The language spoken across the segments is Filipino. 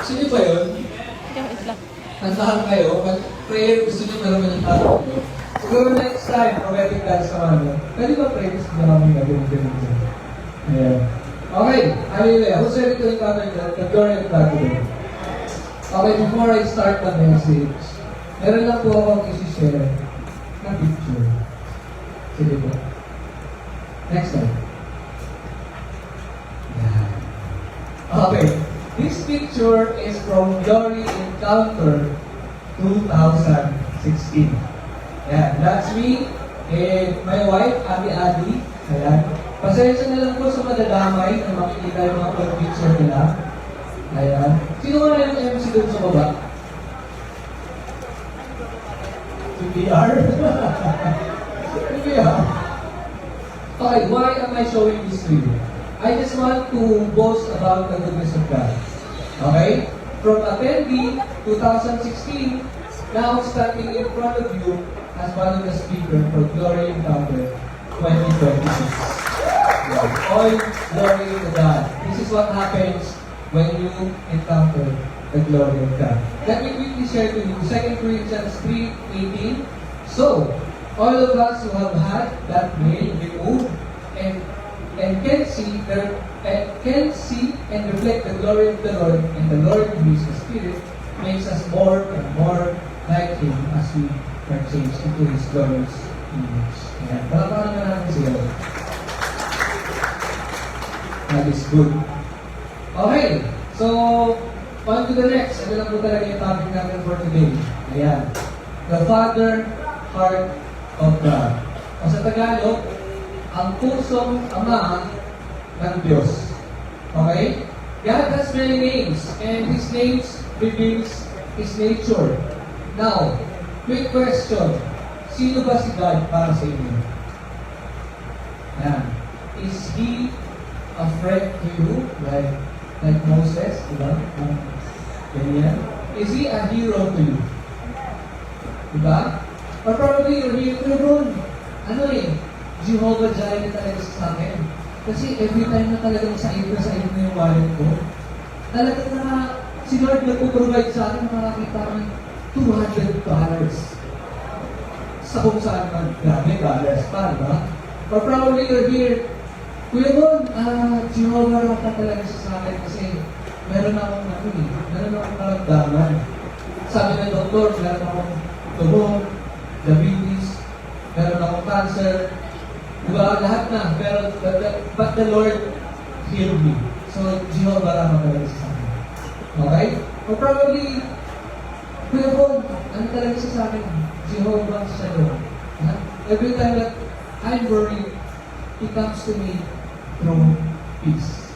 Gusto niyo ba yun? Handahan kayo. Prayer, gusto niyo meron yung tao. Siguro next time, prophetic dance naman. Pwede ba pray? Gusto niyo namin gagawin ganun. Ayan. Okay, hallelujah. Who's ready to encounter the glory of God today? Okay, before I start the message, meron lang po akong isi-share na picture. Sige po. Next slide. Yan. Okay. This picture is from Glory Encounter 2016. Yan. That's me and my wife, Adi. Ayan. Pasensya na lang po sa madadamay na makikita yung mga picture nila. Ayan. Sino nga yung MC doon sa baba? Si PR? Si PR? Okay, why am I showing this to you? I just want to boast about the goodness of God. Okay? From attendee 2016, now standing in front of you as one of the speakers for Glory Encounter 2026. All glory to God. This is what happens when you encounter the glory of God. Let me quickly share to you 2 Corinthians 3:18. So, all of us who have had that veil removed and can see and reflect the glory of the Lord, and the Lord who is the Spirit makes us more and more like Him as we are changed into His glorious image. Ayan. Palapakan na natin siya. That is good. Okay, so on to the next. Ito lang po talaga yung topic natin for today. Ayan. The Father Heart of God. O sa Tagalog, ang pusong ama ng Diyos. Okay? God has many names, and His names reveals His nature. Now, quick question. Sino ba si God para sa inyo? Ayan. Is He a friend to you, like Moses, diba? Ganyan. Is He a hero to you? Diba? Or probably you're here, pero Ron, Jehovah Jireh talaga sa akin. Kasi every time na talagang sa ito na yung wallet ko, talagang si Lord nagpo-provide sa akin, makakita ko ng $200 sa kung saan man, grabe, dollars pa, diba? Or probably you're here, Kuya Bon, Jehovah ka talaga sa akin kasi meron akong karamdaman. Sabi ng doktor, meron akong tuhong, diabetes, meron akong cancer, diba? Lahat na, pero but the Lord healed me. So, Jehovah ka talaga sa akin. Okay? Or probably, Kuya Bon, ano talaga sa akin? Jehovah Shalom. Every time that I'm worried, He comes to me through peace.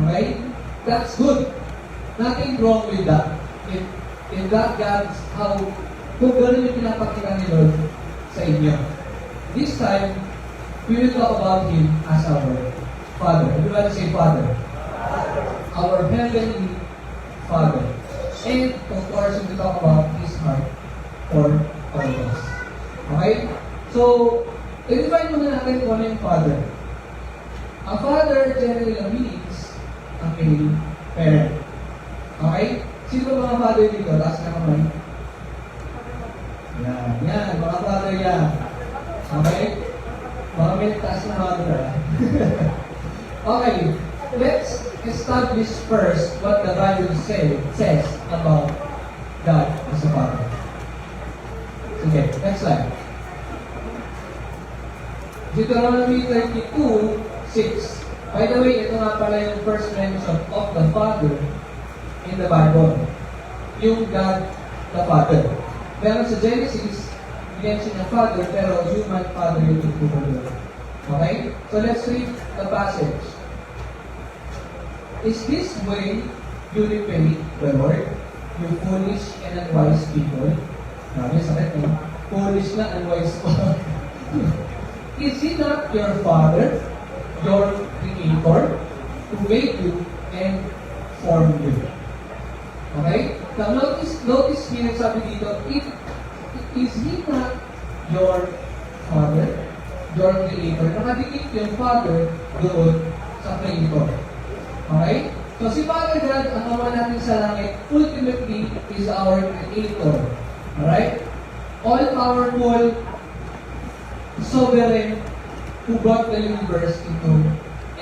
Okay? That's good. Nothing wrong with that. If that God's how, kung gano'n yung pinapakita ni Lord sa inyo. This time, we will talk about Him as our Father. Everybody say Father. Our Heavenly Father. And, of course, we will talk about His heart for all of us. Okay? So, i-define muna natin kung ano yung Father. A father generally means a male parent. Okay? Sino ba mga father dito? Taas na kamay. Yan. Mga father yan. Okay? Mga male, taas na mother. Okay. Let's establish first what the Bible says about God as a father. Okay, next slide. Deuteronomy 32:6. By the way, ito nga pala yung first mention of the Father in the Bible. Yung God the Father. Pero sa Genesis, mention ng Father, pero human Father yung tutuloy. Okay? So let's read the passage. Is this way you repay the Lord, you foolish and unwise people? Sabi, sakit no? Foolish na, unwise pa. Is He not your Father, your Creator, who made you and formed you? Okay? Now notice here, sabi dito, is He not your Father, your Creator? Nakadikit yung Father doon sa Creator. Okay? So si Father God, ang Ama natin sa langit, ultimately is our Creator. Alright? All-powerful, sovereign, who brought the universe into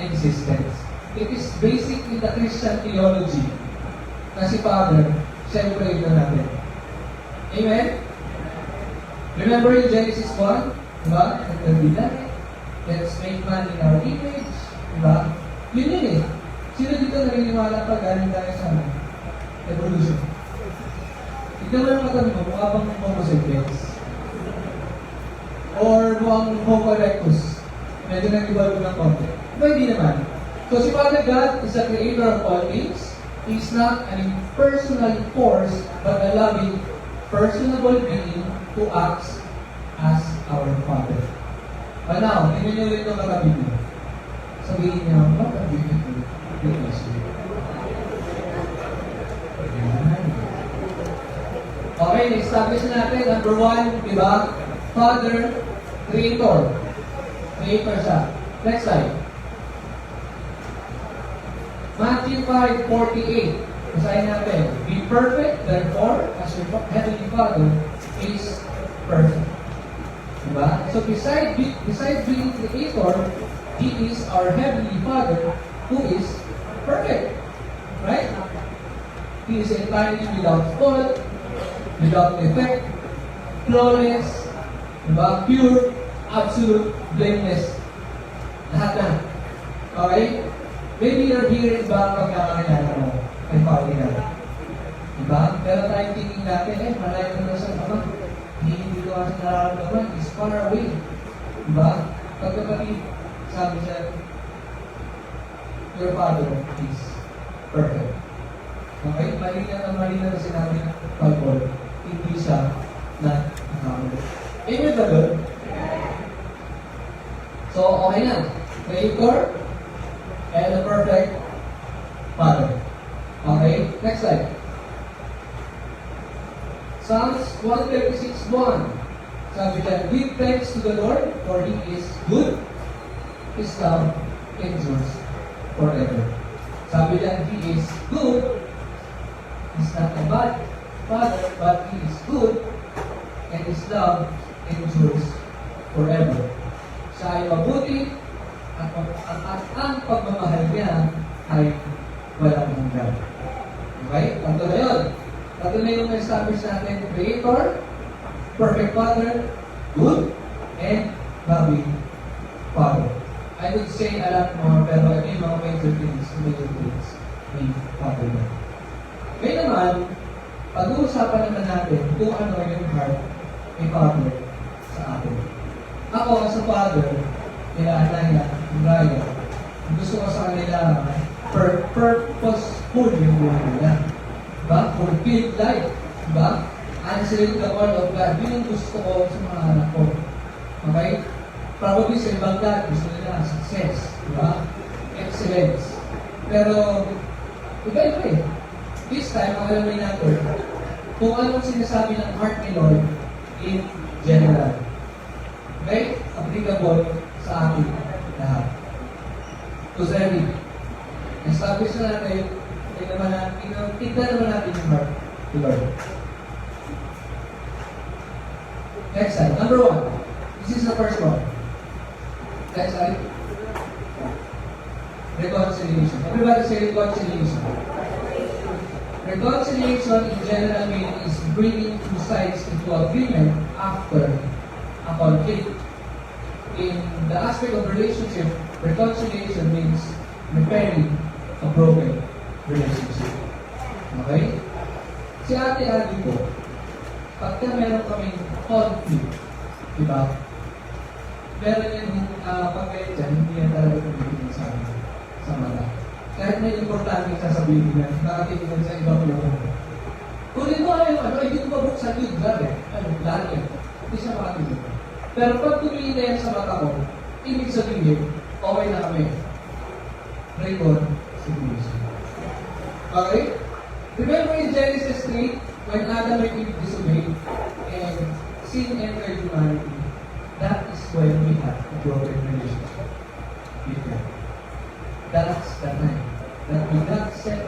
existence. It is basic in the Christian theology. Kasi Father, siyempre ito natin. Amen? Remember in Genesis 1? Diba? Let's make man in our image. Diba? Yun yun eh. Sino dito naniniwala pa galing tayo sa evolution? Tignan mo yung mata mo, mukha bang Homo sapiens? Or mukhang Homo erectus? Medyo nag-evolve ng konti. Hindi naman. So si Father God is the creator of all things. He is not an impersonal force, but a loving, personable being who acts as our Father. But now, tingnan nyo rin itong katabi niyo. Sabihin niyo, what a beautiful relationship. Okay, establish natin. Number 1, di ba? Father, Creator. Creator siya. Next slide. Matthew 5:48. Basahin natin. Be perfect, therefore, as your Heavenly Father is perfect. Diba? So besides being Creator, He is our Heavenly Father who is perfect. Right? He is entirely without fault, without defect, flawless, diba? Pure, absolute, blameless. Lahat na. Okay? Maybe you're here ba pagkakakilala mo kay Father God? Diba? Pero tayong tingin natin, malayo na sa Ama. Hindi ko kasi nararamdaman, is far away. Diba? Pagkakapit, sabi siya, your Father is perfect. Okay? Malina na sinabi ng Bible. Hindi siya not accountable. Amen ba doon? So, okay na. Creator and a perfect Father. Okay? Next slide. Psalms 136:1. Sabi dyan, give thanks to the Lord, for He is good. His love endures forever. Sabi dyan, He is good. He's not a bad Father, but He is good. And His love endures forever. Siya ay mabuti, at ang pagmamahal niya ay walang hanggan. Okay? Tanto na yun. Tanto na yung establish natin, Creator, perfect Father, good, and loving Father. I would say a lot more, pero ito yung mga major things ni Father na. Ngayon naman, pag-uusapan naman natin kung ano yung heart ni Father sa atin. Ako, sa Father, nila Anaya, Raya, gusto ko sa kanila purposeful yung buhay nila. Diba? Fulfilled life. Diba? Answering the call of God. Yun yung gusto ko sa mga anak ko. Okay? Probably sa ibang God, gusto nila success. Diba? Excellence. Pero, iba-iba eh. This time, ang alam natin kung anong sinasabi ng heart ni Lord in general. Okay? Applicable sa ating lahat. Kusari, establish na natin, tignan naman natin yung heart ni Lord. Next slide. Number 1. This is the first one. Next slide. Reconciliation. Everybody say reconciliation. Reconciliation in general meaning is bringing two sides into agreement after a conflict. In the aspect of relationship, reconciliation means repairing a broken relationship. Okay? Si Ate Adi po, pagka meron kaming conflict, di ba? Meron yung pagkaya dyan, hindi yan talaga pagkakita sa mata. Kahit may importante sasabihin niya, nakatitignan sa ibang lugar. Kung ito ay hindi ko mabuksan yun, lalo hindi siya makatitignan. Pero pag tumingin na yan sa mata ko, ibig sabihin, okay na kami. Reconciliation. Okay? Remember in Genesis 3, when Adam and Eve disobeyed and sin entered humanity, that is when we have a broken relationship with God. That's the time that we got set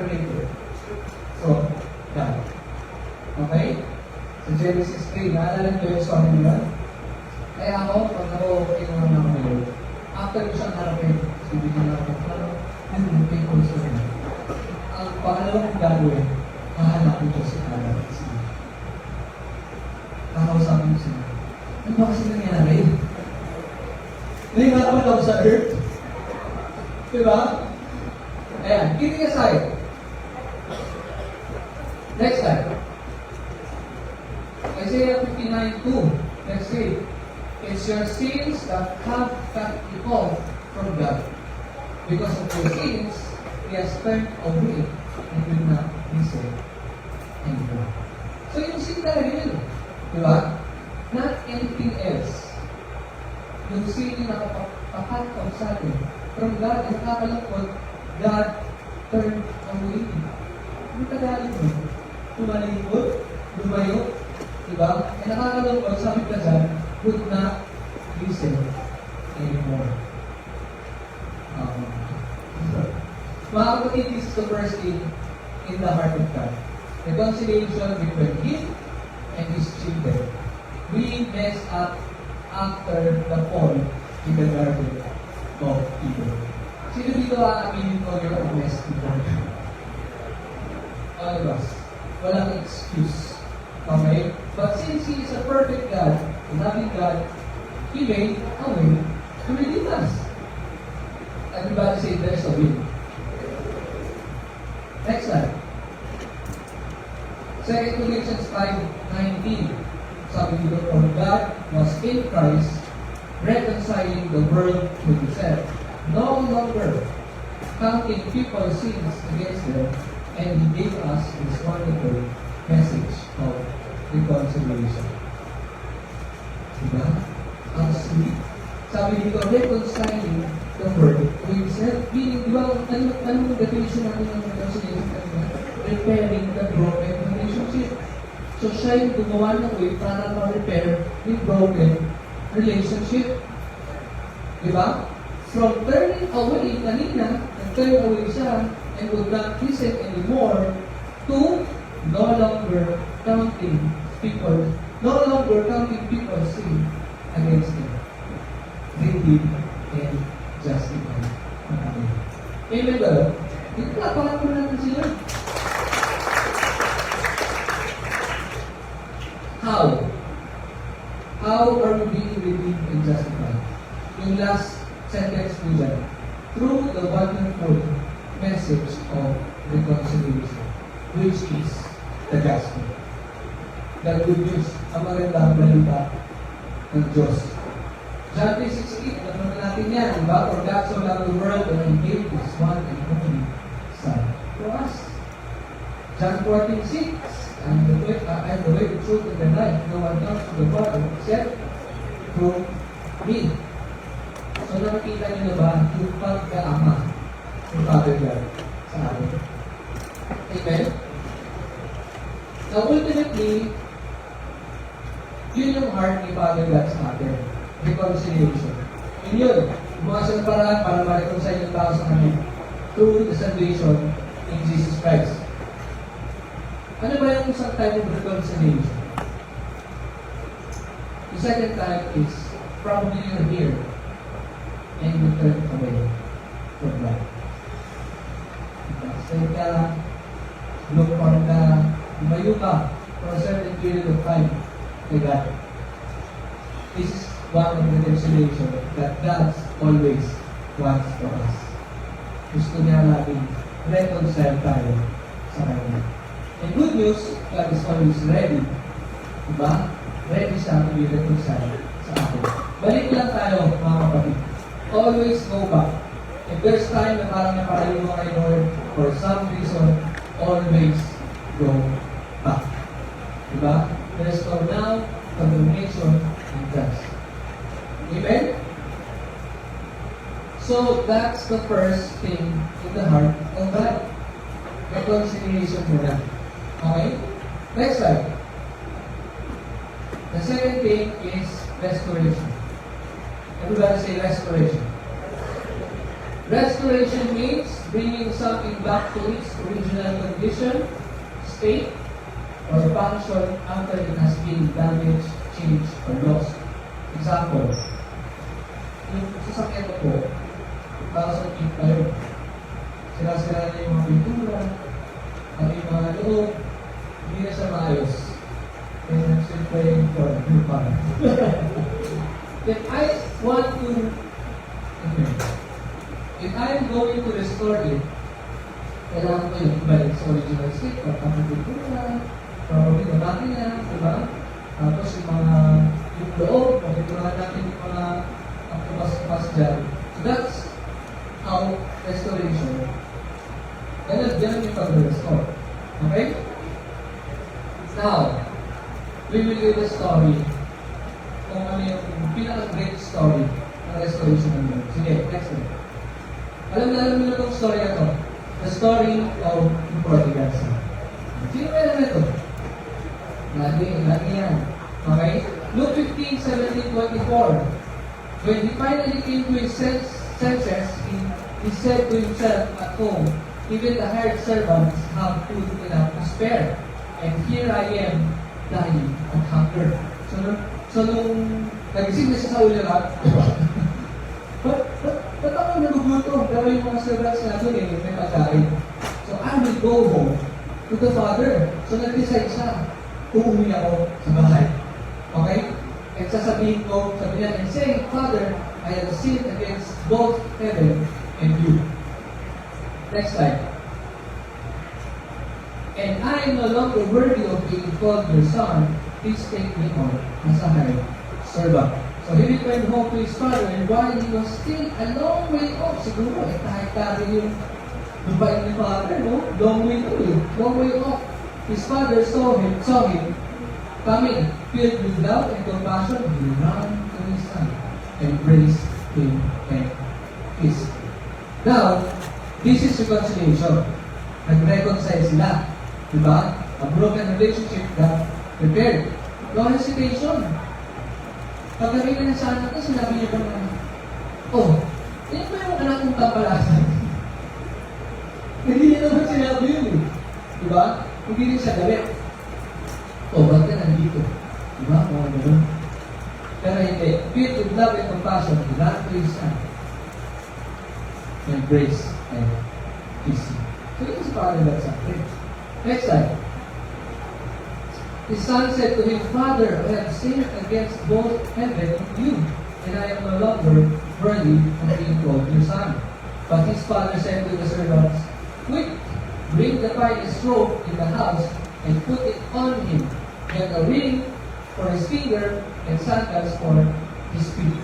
Genesis 3, naalala niyo yung story niyo yun? Kaya ako, pag ako kinuha ng ngayon, after ko siyang harapin, bibigyan ako ng parang, hindi, people sa niya. Ang pangalawang kong gagawin, hahanapin ko si Adam. Kakausapin ko siya. Ano ba kasi nangyari? Nahihirapan ako sa earth. Diba? Ayan, kidding aside. Next slide. Isaiah 59:2. Let's see. It's your sins that have cut you off from God. Because of your sins, He has turned away and will not listen anymore. So yung sin talaga yun. Diba? Not anything else. Yung sin yung nakapakat off sa atin from God, ang nakakalungkot, God turned away. Ano tagalog mo? Tumalikod, lumayo, diba? E nakakalungkot, sabi ka dyan, would not listen anymore. Mga kapatid, this is the first thing in the heart of God. Reconciliation between Him and His children. We mess up after the fall in the garden of Eden. Sino dito aaminin ko yung mess before? All of us. Walang excuse. Okay? But since He is a perfect God, a loving God, He made a way to redeem us. Everybody say, there's a will. Next slide. 2 Corinthians 5:19. Sabi dito, for God was in Christ, reconciling the world to Himself, no longer counting people's sins against them, and He gave us this wonderful message of reconciliation. Diba? Ang sweet. Sabi dito, reconciling the world to Himself. Meaning, di ba, anong definition natin ng reconciliation kanina? Repairing the broken relationship. So, siya yung gumawa ng way para ma-repair the broken relationship. Diba? From turning away kanina, nag-turn away siya and would not listen anymore to no longer counting people's sin against him. Redeem and justify. Amen ba? Dito na, pangalan natin sila. How? How are we being redeemed and justified? Yung last sentence po dyan. Through the wonderful message of reconciliation, which is the gospel. The good news, ang magandang balita ng Diyos. John 3:16, alam natin yan, diba? For God so loved the world that He gave His one and only Son to us. John 14:6, I'm the way, the truth, and the life. No one comes to the Father except through me. So nakikita niyo na ba yung pagkaama ng Father God sa atin? Amen? Now ultimately, yun yung heart ni Father God sa atin. Reconciliation. Yun. Gumawa siya ng paraan para ma-reconcile yung tao sa kanya through the salvation in Jesus Christ. Ano ba yung isang type of reconciliation? The second type is probably you're here and you turn away from God. Stay ka, look for ka, lumayo ka for a certain period of time kay God. This is one of the reconciliation that God always wants for us. Gusto niya natin reconcile tayo sa Kanya. And good news, God is always ready. Diba? Ready siya to be reconciled sa atin. Balik lang tayo, mga kapatid. Always go back. If there's time na parang napalayo mo kay Lord, for some reason, always go back. Diba? There's no now, condemnation, and trust. Amen? So, that's the first thing in the heart of God. Reconciliation muna. Okay? Next slide. The second thing is restoration. Everybody say restoration. Restoration means bringing something back to its original condition, state, or function after it has been damaged, changed, or lost. Example, yung sasakyan ko po, sa kit kayo. Sira-sira na yung mga pintura, at yung mga loob, hindi na siya maayos. And I'm still praying for a new car. If I want to, if I'm going to restore it, kailangan ko yung balik sa original state, kapag pintura, probably na makina, diba? Tapos yung loob, pagkiturahan natin yung mga aktumas dyan. So that's how restoration. Ganun yung pag-restore. Okay? Now, we will read the story kung ano yung pinaka-great story ng restoration ng Lord. Sige, next one. Alam niyo na itong story na ito. The story of the prodigal son. Sino ba alam ito? Lagi yan. Okay? Luke 15:17-24. When he finally came to his senses, he said to himself at home, even the hired servants have food enough to spare, and here I am dying of hunger. So nung nagising na siya sa ulirat, ba't ako nagugutom? Pero yung mga servants natin may pagkain. So I will go home to the father. So nag-decide siya, uuwi ako sa bahay. Okay? At sasabihin ko, sabi niya, and say, Father, I have sinned against both heaven and you. Next slide. And I am no longer worthy of being called your son. Please take me on as a hired servant. So he returned home to his father, and while he was still a long way off, siguro, kahit yung lupay ni father, no? Long way off. His father saw him coming, filled with love and compassion. He ran to his son, embraced him, and kissed him. Now, this is reconciliation. Nag-reconcile sila. Diba? A broken relationship got repaired. No hesitation. Pagdating na sa anak ko, sinabi niya ba naman, yan ba yung anak kong kapalasan? Hindi niya naman sinabi yun eh. Diba? Hindi rin siya galit. Ba't ka nandito? Diba? Mga gano'n. Pero hindi. Filled with love and compassion, he ran to his son. Embrace and kiss him. So ito si Father that's happening. Next slide. His son said to him, Father, I have sinned against both heaven and you, and I am no longer worthy of being called your son. But his father said to the servants, Quick, bring the finest robe in the house and put it on him, and a ring for his finger and sandals for his feet.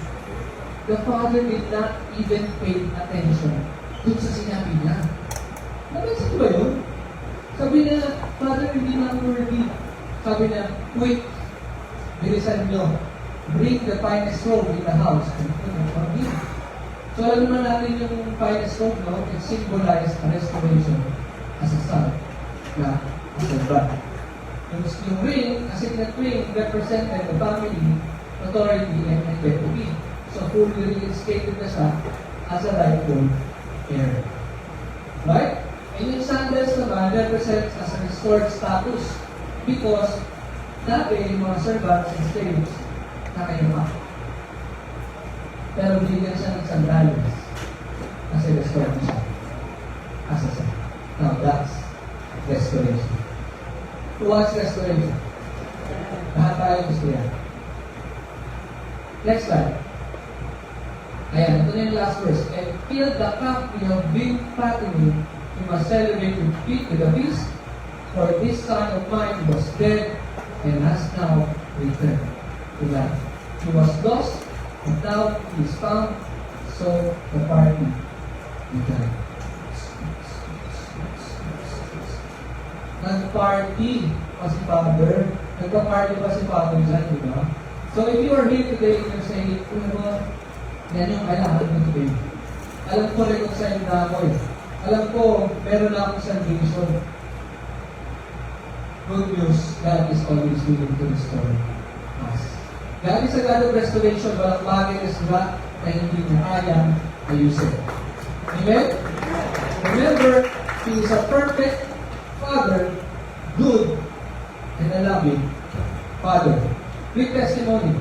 The father did not even pay attention dun sa sinabi niya. Napansin ba yun? Sabi niya, Father, hindi na ako worthy. Sabi niya, quick, bilisan niyo. Bring the finest robe in the house and put it on him. So alam naman natin yung finest robe, no? It symbolized a restoration as a son, not as a brother. Yung ring, a signet ring, represented the family, authority, and identity. So fully reinstated na siya as a rightful heir. Right? And yung sandals naman represents as a restored status because dati yung mga servants and slaves nakayama. Pero binigyan siya ng sandals kasi restored na siya as a son. Now that's restoration. What's restoration? Lahat tayo gusto yan. Next slide. Ayan, ito na yung last verse. And fill the cup we have been fattening. We must celebrate with a feast. For this son of mine was dead and has now returned to life. He was lost, and now he is found. So the party began. Nag-party pa si Father. Nagpa-party pa si Father dyan, di ba? So if you are here today and you're saying, yan yung kailangan mo today. Alam ko reconcile na ako eh. Alam ko, meron na akong salvation. Good news, God is always willing to restore us. God is a God of restoration, walang bagay na sila na hindi niya kayang ayusin. Amen? Remember, He is a perfect Father, good, and a loving Father. Quick testimony.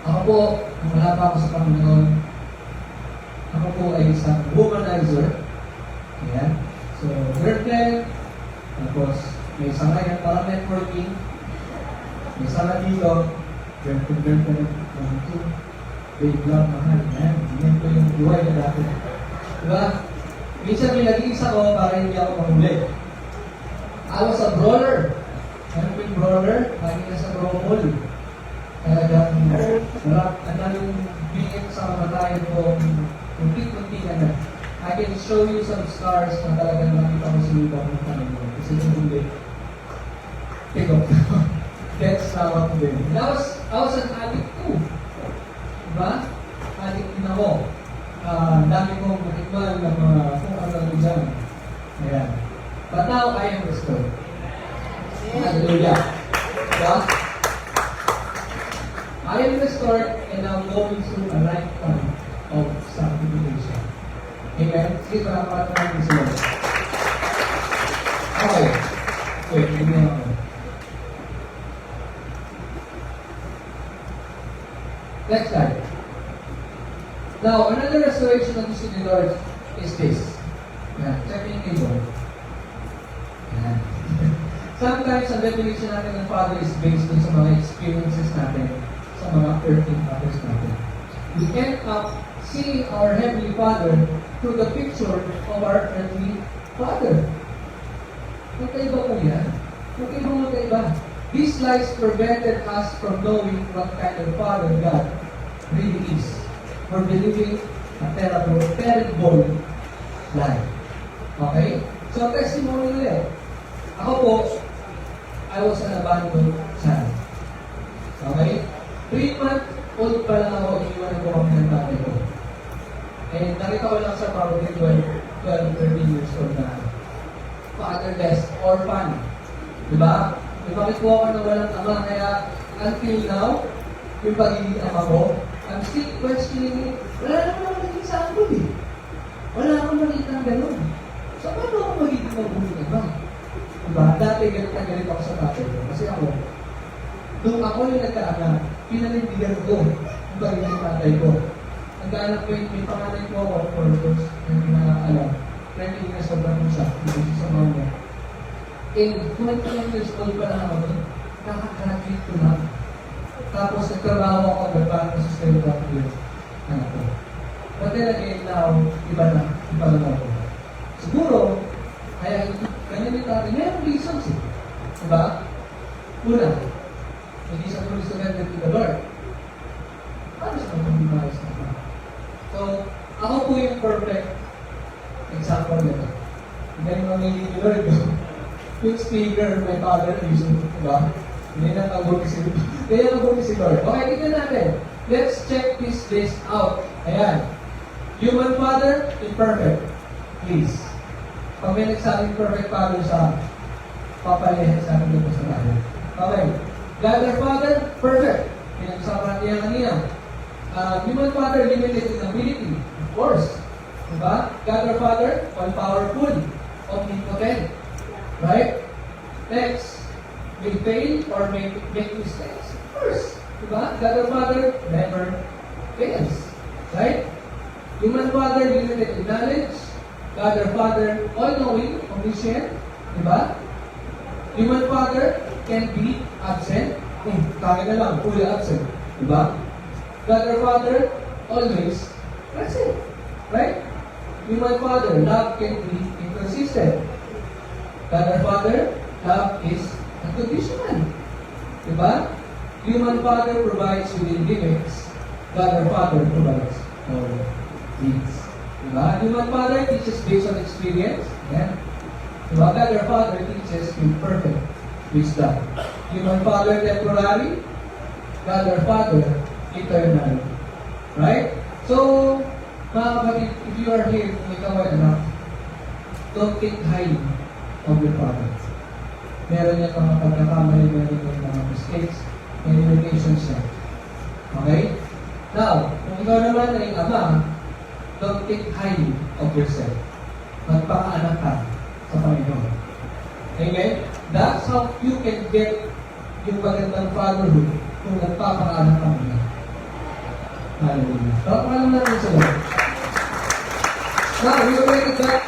Ako po, nung wala pa ako sa Panginoon, ako po ay isang womanizer. Ayan. So, girlfriend, tapos may isang ngayon para networking, may isang dito, girlfriend, babe love, mahal. Ayan, yan po yung buhay na dati. Diba? Minsan may nag-iisa ko para hindi ako mahuli. I was a brawler. Ano po yung brawler? Lagi na sa brawl. Talagang ang daming bingit sa kamatayan ko, kunti-kunti ka na. I can show you some scars na talagang nakita ko sa lupa ng Panginoon. Kasi yung hindi, pick up. That's how ako din. I was an addict too. Diba? Addict din ako. Dami kong matikman ng mga kung ano dyan. Ayan. But now, I am restored. Hallelujah. Diba? I am restored and I'm going through a lifetime of sanctification. Amen? Sige, para natin sila. Okay. Wait, hindi ako. Next slide. Now, another restoration of the Lord is this. Yan. Check yung neighbor. Yan. Sometimes, ang definition natin ng Father is based on sa mga experiences natin sa mga earthly fathers natin. We end up seeing our Heavenly Father through the picture of our earthly Father. Magkaiba po yan. Magkaiba. These lies prevented us from knowing what kind of Father God really is. For believing a terrible lie. Okay? So, testimony ulit. Ako po, I was an abandoned child. Okay? 3-month-old pa lang ako, iniwan ko kami ng tatay ko. And nakita ko lang sa probably 12-13 years old na fatherless, orphan. Diba? Bakit po ako na walang ama, kaya until now, yung pagiging ama ko, I'm still questioning it. Wala naman ako naging sample eh. Wala akong nakita ng gano'n. So, paano ako magiging mabuhay na ba? Diba? Dati galit na galit ako sa tatay ko. Kasi ako, nung ako yung nagkaanak, pinanindigan ko yung pagiging tatay ko. Nagkaanak ko yung may panganay ko ako for those na alam. 20 years old na siya. Dito sa mga niya. And 21 years old pa lang ako nun. Nakagraduate ko na. Tapos nagtrabaho ako para sa sustainable years. Ano ko. But then again, now, iba na ako. Siguro, kaya ganyan yung tatay, mayroong reasons eh. Diba? Una, hindi siya fully surrendered to the Lord. Paano siya mag-demise na ba? So, ako po yung perfect example nito. Ganyan mamili ni Lord. Yung speaker, my father, using, diba? Hindi na nabuti si Lord. Okay, tignan natin. Let's check this list out. Ayan. Human father, imperfect. Please. Pag may nagsabing perfect father sa papalihan sa akin dito sa tayo. Okay. God our Father, perfect. Pinag-usapan niya kanina. Human father, limited in ability. Of course. Diba? God our Father, all-powerful. Omnipotent. Right? Next. May fail or make mistakes. Of course. Diba? God our Father never fails. Right? Human Father, limited in knowledge. God our Father, all-knowing, omniscient. Diba? Human Father can be absent. Kaya na lang, fully absent. Diba? God our Father, always present. Right? Human Father, love can be inconsistent. God our Father, love is unconditional. Diba? Human Father provides within limits. God our Father provides all needs. Diba? Human Father teaches based on experience. Yeah. Diba? God our Father teaches with perfect wisdom. Human Father temporary. God our Father eternal. Right? So, mga kapatid, if you are here, kung ikaw ay anak, don't think highly of your Father. Meron niya mga pagkakamali, meron niya mga mistakes, may limitations niya. Okay? Now, kung ikaw naman ay ama, don't think highly of yourself. Magpakaanak ka sa Panginoon. Amen? That's how you can get yung magandang fatherhood kung nagpapaanak ka muna. Hallelujah. Papalam natin sila. Now, we already got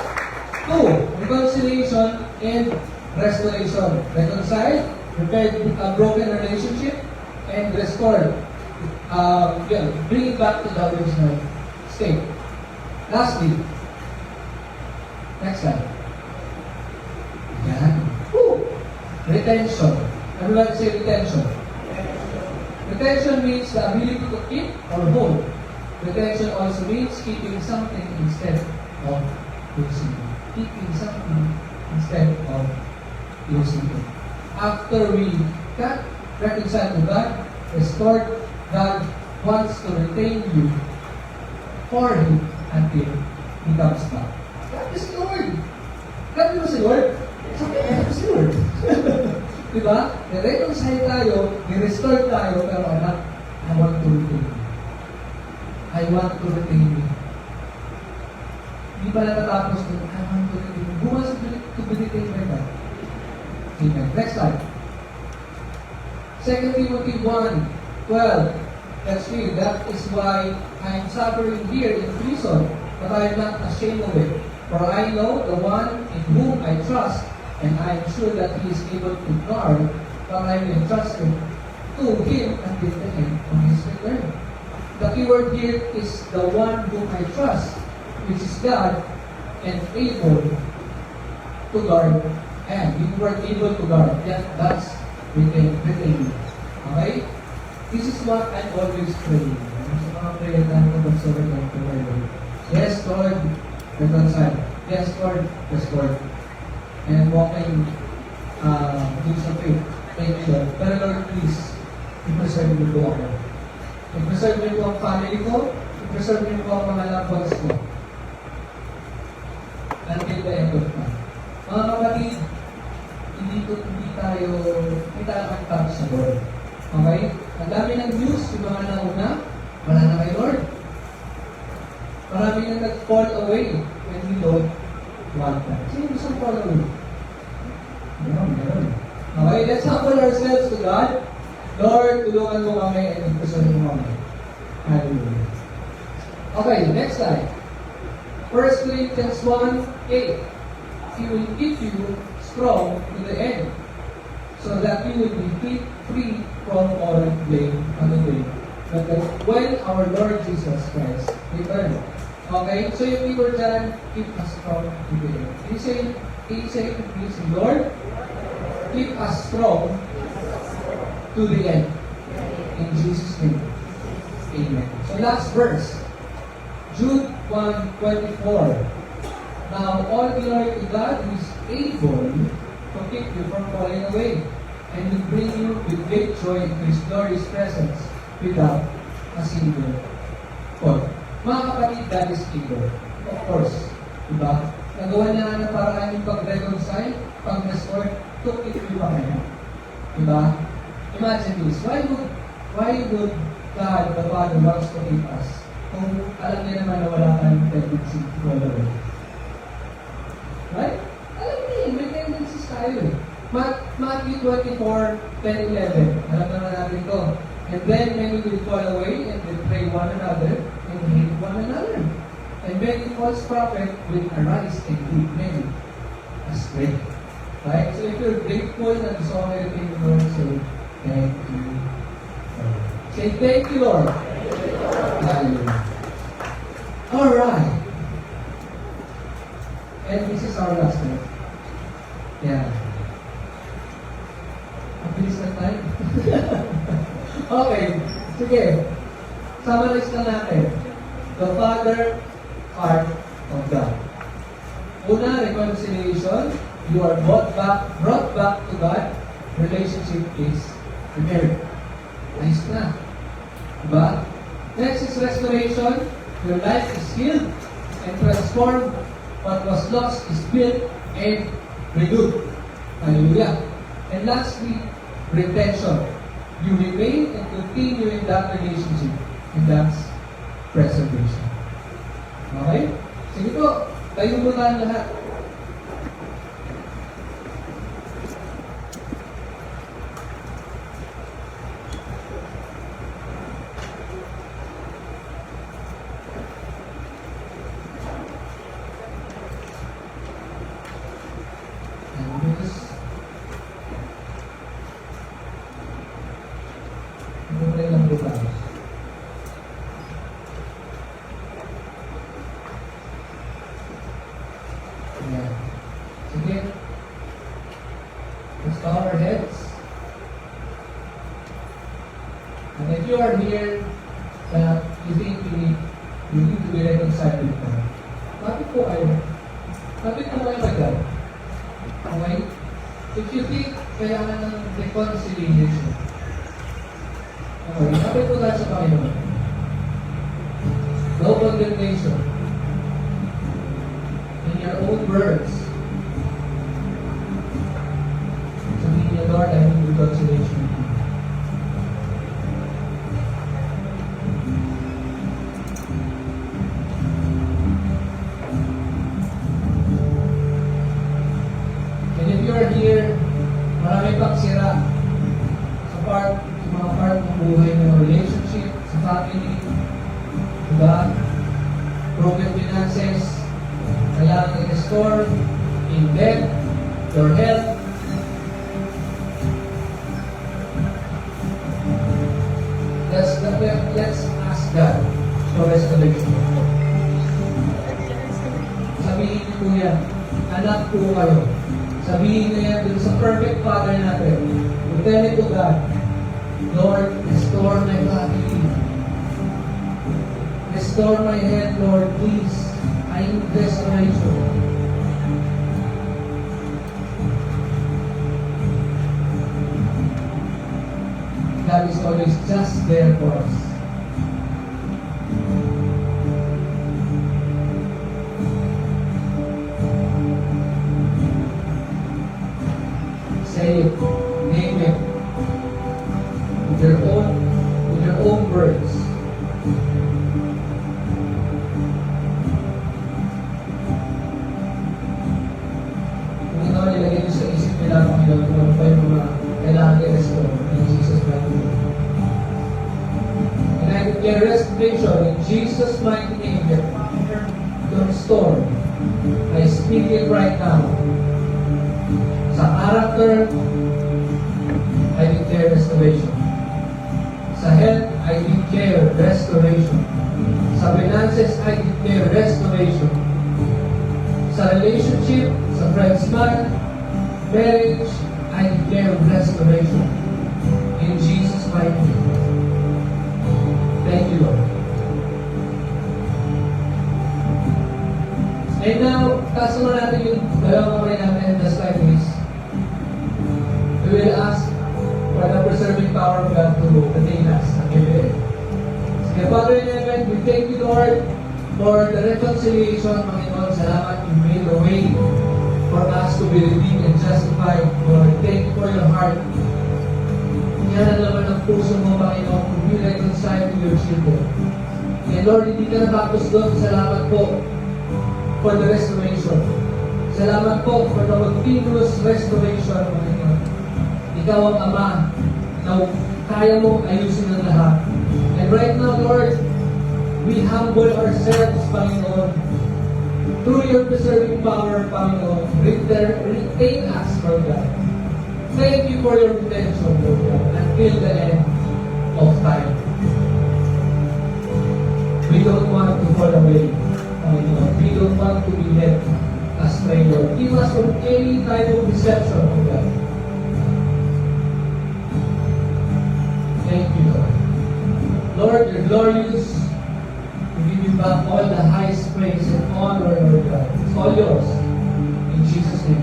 two, reconciliation and restoration. Reconcile, repaired a broken relationship, and restore. Bring it back to the original state. Lastly, next slide. Yan. Woo! Retention. Ano lang say retention? Retention means the ability to keep or hold. Retention also means keeping something instead of losing it. Keeping something instead of losing it. After we got reconciled to God, restored, God wants to retain you for Him until He comes back. God is Lord. God is si Lord. Sabi, God is Lord. Diba? I-reconcile tayo, i-restore tayo, pero anak, I want to retain you. I want to retain you. Hindi pa natatapos kung I want to retain you. Who wants to be retained by God? Amen. Next slide. 2 Timothy 1:12. Let's read. That is why I am suffering here in prison, but I am not ashamed of it. For I know the one in whom I trust, and I am sure that He is able to guard what I will entrust to Him until the end of His return. The keyword here is the one whom I trust, which is God, and able to guard. And the word able to guard, that's retain. Okay? This is what I'm always praying. Sa mga prayer namin ng Lord of the Lord. Yes, Lord, reconcile. Yes, Lord, restore. And walking things of faith. Thank you, Lord. Pero Lord, please, i-preserve niyo po ako. I-preserve niyo po ang family ko. I-preserve niyo po ang mga loved ones ko. Until the end of time. Mga kapatid, hindi tayo mag-touch sa Lord. Okay? Ang dami ng news, yung mga nauna, wala na kay Lord. Marami na nag-fall away when we don't want that. Sino gusto fall away? Meron. Okay, let's humble ourselves to God. Lord, tulungan mo kami and ipusal mo kami. Hallelujah. Okay, next slide. 1 Corinthians 1:8. He will keep you strong to the end, so that you will be free from all blame on the day when our Lord Jesus Christ returns. Okay? So yung people dyan, keep us strong to the end. Can you say, please, Lord, keep us strong to the end. In Jesus' name. Amen. So last verse. Jude 1:24. Now all glory to God who is able to keep you from falling away, and will bring you with great joy into His glorious presence without a single fault. Mga kapatid, God is able. Of course. Diba? Nagawa niya na paraan yung pag-reconcile, pag-restore, took it with kaya. Diba? Imagine this. Why would God, the Father, wants to keep us kung alam niya naman na wala kang tendency to fall away? Right? Alam niya, may tendencies tayo eh. Matthew 24:10-11. Alam naman natin ito. And then many will fall away and will betray one another and hate one another. And many false prophets will arise and lead many astray. Right? So if you're grateful na gusto ko everything the Lord, say, thank you. Say, thank you, Lord. Hallelujah. Alright. And this is our last one. Yeah. Mabilis na tayo. Okay. Sige. Summarize na natin. The Father heart of God. Una, reconciliation. You are brought back to God. Relationship is repaired. Ayos na. Diba? Next is restoration. Your life is healed and transformed. What was lost is built and renewed. Hallelujah. And lastly, retention. You remain and continue in that relationship. And that's preservation. Okay? Sige po, tayo mo tayo lahat. dito tayo. Ayan. Sige. Let's bow our heads. And if you are here, you think you need to be reconciled with God, lapit po kayo. Lapit po kayo kay God. Okay? If you think kailangan ng reconciliation, okay, lapit po tayo sa Panginoon. No condemnation. In your own words, sabihin niyo, Lord, I need reconciliation with you. Here, marami pang sira sa mga part ng buhay ng relationship, sa family, diba? Broken finances, kailangan i-restore, in debt, your health. Let's ask God for restoration. Sabihin niyo po yan, anak po kayo. Sabihin niyo yan dun sa perfect Father natin. You tell it to God, Lord, restore my body. Restore my head, Lord, please. I need restoration. God is always just there for us. Say it, name it, with your own words. Kung ito nilagay nyo sa isip nila, Panginoon, kung ano pa yung mga kailangan i-restore in Jesus' mighty name. And I declare restoration in Jesus' mighty name, the power to restore. I speak it right now. Sa character, I declare restoration. Sa health, I declare restoration. Sa finances, I declare restoration. Sa relationship, sa friends man, marriage, I declare restoration. In Jesus' mighty name. Thank you, Lord. And now, taas naman natin yung dalawang kamay natin just like this. We will ask for the preserving power of God to contain us. Okay? Sige, Father in heaven, we thank you, Lord, for the reconciliation. Panginoon, salamat you made a way for us to be redeemed and justified. Lord, thank you for your heart. Yan ang laman ng puso mo, Panginoon, to be reconciled to your children. And Lord, hindi ka natapos doon. Salamat po for the restoration. Salamat po for the continuous restoration, Panginoon. Ikaw ang Ama na kaya mong ayusin ang lahat. And right now, Lord, we humble ourselves, Panginoon. Through your preserving power, Panginoon, retain us, Lord God. Thank you for your protection, Lord God, until the end of time. We don't want to fall away, Panginoon. We don't want to be led astray, Lord. Keep us from any type of deception, Lord God. Thank you, Lord. Lord, you're glorious. We give you back all the highest praise and honor, Lord God. It's all yours. In Jesus' name.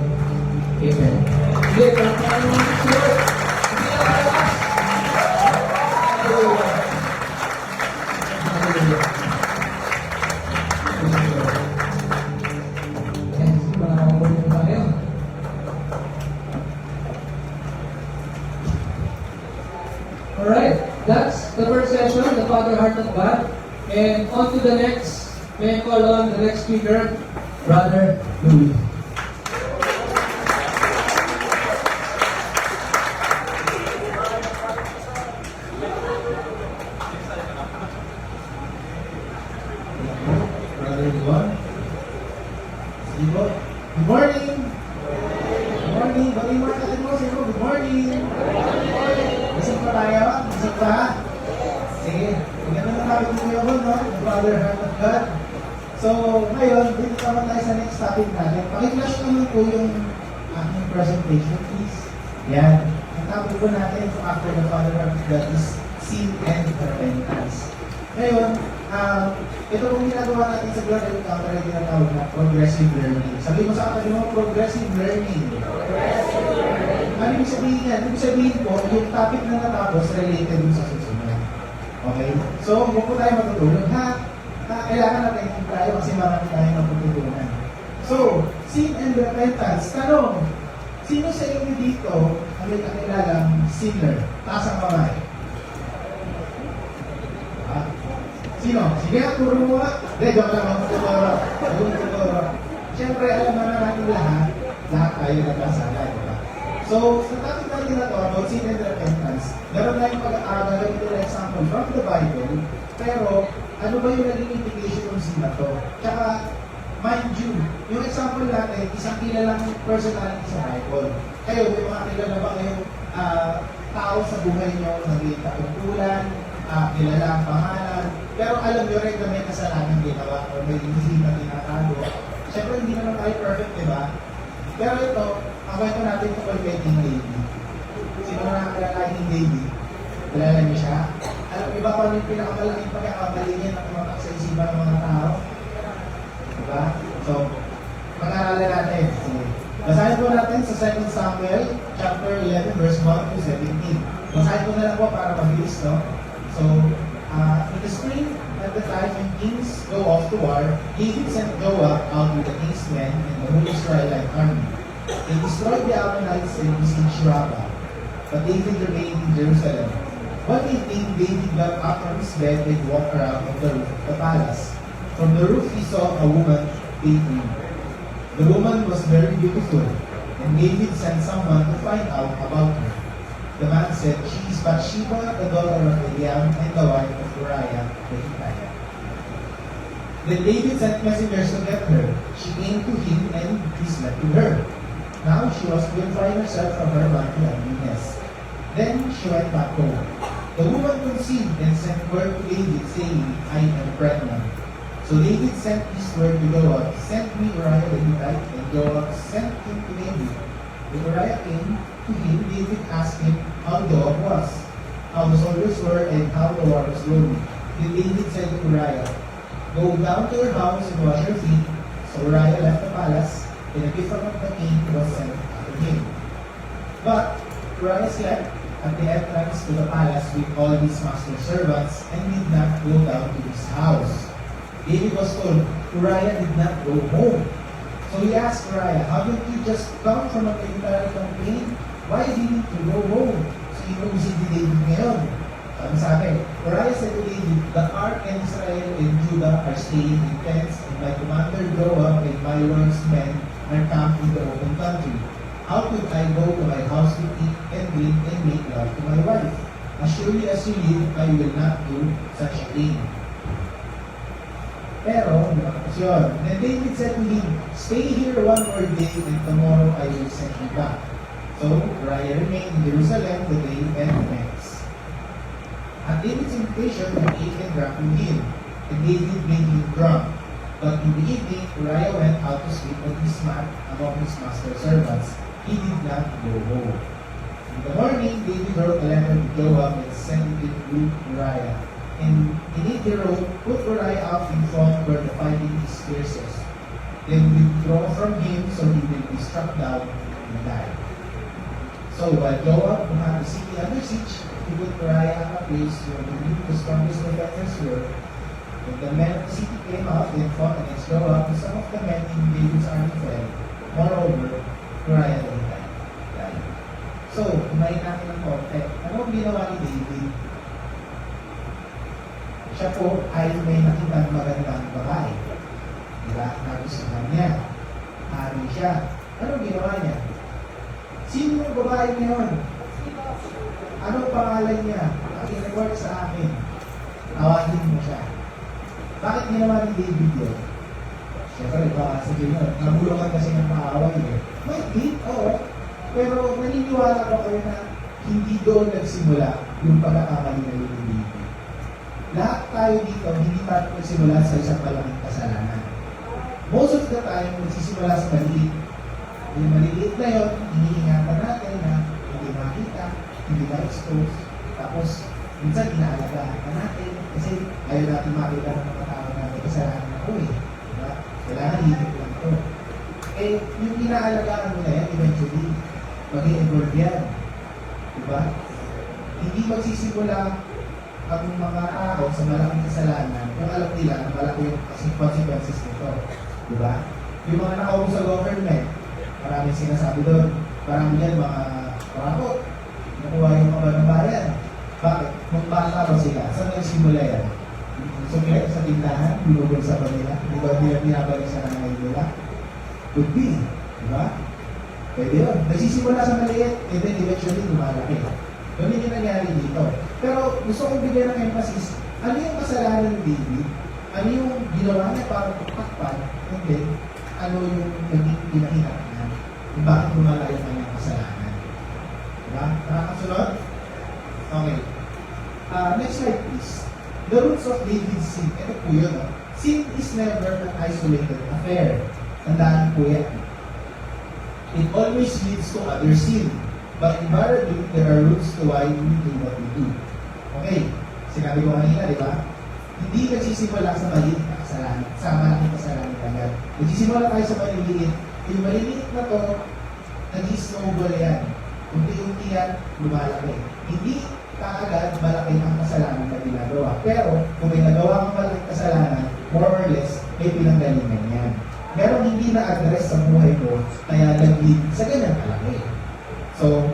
Amen. Sige, pagkakas, Lord. Sige na pagkakas. Hallelujah. Hallelujah. Yes, makakakulit tayo. Alright, that's the first session, the Father Heart of God. And on to the next, may I call on the next speaker, Brother Louis. Brother Juan. Good morning. Good morning. Bali mo natin mo. Good morning. Busog pa tayo? Busog pa? Sige, ganun na namin dito yun, no? The Father, Heart of God. So, ngayon, dito naman tayo sa next topic natin. Pakiflash naman po yung aking presentation, please. Yan. Ang topic po natin after the Father, Heart of God is sin and repentance. Ngayon, ito pong ginagawa natin sa Blood Encounter ay tinatawag na progressive learning. Sabi mo sa katabi mo, progressive learning. Ano ibig sabihin yan? Ibig sabihin po, yung topic na natapos related dun sa susunod. Okay? So, huwag po tayo matutulog, ha? Kailangan natin yung tayo kasi marami tayo matututunan. So, sin and repentance. Tanong, sino sa inyo dito ang may kakilalang sinner? Taas ang kamay. Sino? Sige nga, turo mo nga. Hindi, joke lang ako tuturo. Siyempre, alam na natin lahat tayo nagkasala, di ba? So, sa topic natin na to, about sin and repentance, meron na yung pag-aaral, yung example from the Bible, pero ano ba yung naging implication ng sin na to? Tsaka, mind you, yung example natin, isang kilalang personality sa Bible. Kayo, may mga kilala ba kayong tao sa buhay nyo, naging katungkulan, kilala ang pangalan, pero alam nyo rin na may kasalanan ginawa o may hindi na tinatago. Siyempre, hindi naman tayo perfect, di ba? Pero ito, ang kwento natin tungkol kay King David. Sino na nakakilala King David? Kilala niyo siya? Alam niyo ba kung ano yung pinakamalaking pagkakamali niya na tumatak sa isipan ng mga tao? Diba? So, mag-aaralan natin. Sige. Basahin po natin sa 2 Samuel chapter 11 verse 1 to 17. Basahin ko na lang po para mabilis, no? So, in the spring, at the time when kings go off to war, David sent Joab out with the king's men and the whole Israelite army. They destroyed the Ammonites and besieged Rabbah. But David remained in Jerusalem. One evening, David got up from his bed and walked around on the roof of the palace. From the roof, he saw a woman bathing. The woman was very beautiful, and David sent someone to find out about her. The man said, "She is Bathsheba, the daughter of Eliam, and the wife of Uriah the Hittite." Then David sent messengers to get her. She came to him, and he slept with her. Now she was purifying herself from her monthly uncleanness. Then she went back home. The woman conceived and sent word to David, saying, "I am pregnant." So David sent this word to Joab, "Send me Uriah the Hittite," and Joab sent him to David. When Uriah came to him, David asked him how Joab was, how the soldiers were, and how the war was going. Then David said to Uriah, "Go down to your house and wash your feet." So Uriah left the palace, and a gift from the king was sent to him. But Uriah slept at the entrance to the palace with all his master's servants and did not go down to his house. David was told, Uriah did not go home. So he asked Uriah, "Haven't you just come from a military campaign? Why didn't you go home?" So inuusig ni David ngayon. Sabi, Uriah said to David, "The ark and Israel and Judah are staying in tents, and my commander Joab and my lord's men are camped in the open country. How could I go to my house to eat and drink and make love to my wife? As surely as you live, I will not do such a thing." Pero, yun. Then David said to him, "Stay here one more day, and tomorrow I will send you back." So Uriah remained in Jerusalem the day and the next. At David's invitation, he ate and drank with him, and David made him drunk. But in the evening, Uriah went out to sleep on his mat among his master's servants. He did not go home. In the morning, David wrote a letter to Joab and sent it to Uriah. And in it he wrote, "Put Uriah out in front where the fighting is fiercest. Then withdraw from him so he will be struck down and die." So while Joab had the city under siege, he put Uriah at a place where he knew the strongest defenders were. When the men of the city came out and fought against Joab, some of the men in David's army fell. Moreover, Uriah the Hittite died. So, kumain natin ng konti. Ano ang ginawa ni David? Siya po ay may nakitang magandang babae. Diba? Nagustuhan niya. Hari siya. Ano ginawa niya? Sino yung babae niya yun? Anong pangalan niya? Paki-report sa akin. Tawagin mo siya. Bakit ginawa ni David yun? Siyempre, baka sabihin nyo, nabulungan kasi ng maaway eh. Might be, oo. Pero naniniwala ko kayo na hindi doon nagsimula yung pagkakamali na yun ni David. lahat tayo dito, hindi tayo nagsimula sa isang malaking kasalanan. Most of the time, nagsisimula sa maliit. Yung maliliit na yun, iniingatan natin na hindi makita, hindi ma-expose. Tapos, minsan inaalagaan ka natin kasi ayaw natin makita ng mga tao natin kasalanan ako eh. Diba? Kailangan higit lang ito. Eh, yung inaalagaan mo na yan, eventually, mag-i-evolve yan. Diba? Hindi magsisimula ang mga tao sa malaking kasalanan kung alam nila na malaki yung consequences nito. Diba? Yung mga nakaupo sa government, maraming sinasabi doon. Marami yan, mga parakot. Nakuha yung mga ng bayan. Bakit? Nung bata ba sila? Saan nagsimula yan? Sumilip sa tindahan, binubog sa kanila. Di ba nila binabalik sa nanay nila? Could be. Diba? Pwede yun. Nagsisimula sa maliit, and then eventually lumalaki. Ganun yung nangyari dito. Pero gusto kong bigyan ng emphasis, ano yung kasalanan ni David? Ano yung ginawa niya para takpan? And then, ano yung naging pinahinaan? Kung bakit lumala yung kanyang kasalanan? Diba? Nakakasunod? Okay. Next slide please. The roots of David's sin. Ito po yun. No? Sin is never an isolated affair. Tandaan po yan. It always leads to other sin. But invariably, there are roots to why we do what we do. Okay. Sinabi ko kanina, di ba? Hindi nagsisimula sa maliit na kasalanan. Sa malaking kasalanan agad. Nagsisimula tayo sa maliliit. Yung maliliit na to, nag-snowball yan. Unti-unti yan, lumalaki. Hindi kaagad malaki ang kasalanan na ginagawa. Pero, kung may nagawa kang malaking kasalanan, more or less, may pinanggalingan yan. Pero hindi na-address sa buhay mo, kaya nag-lead sa ganyang kalaki. So,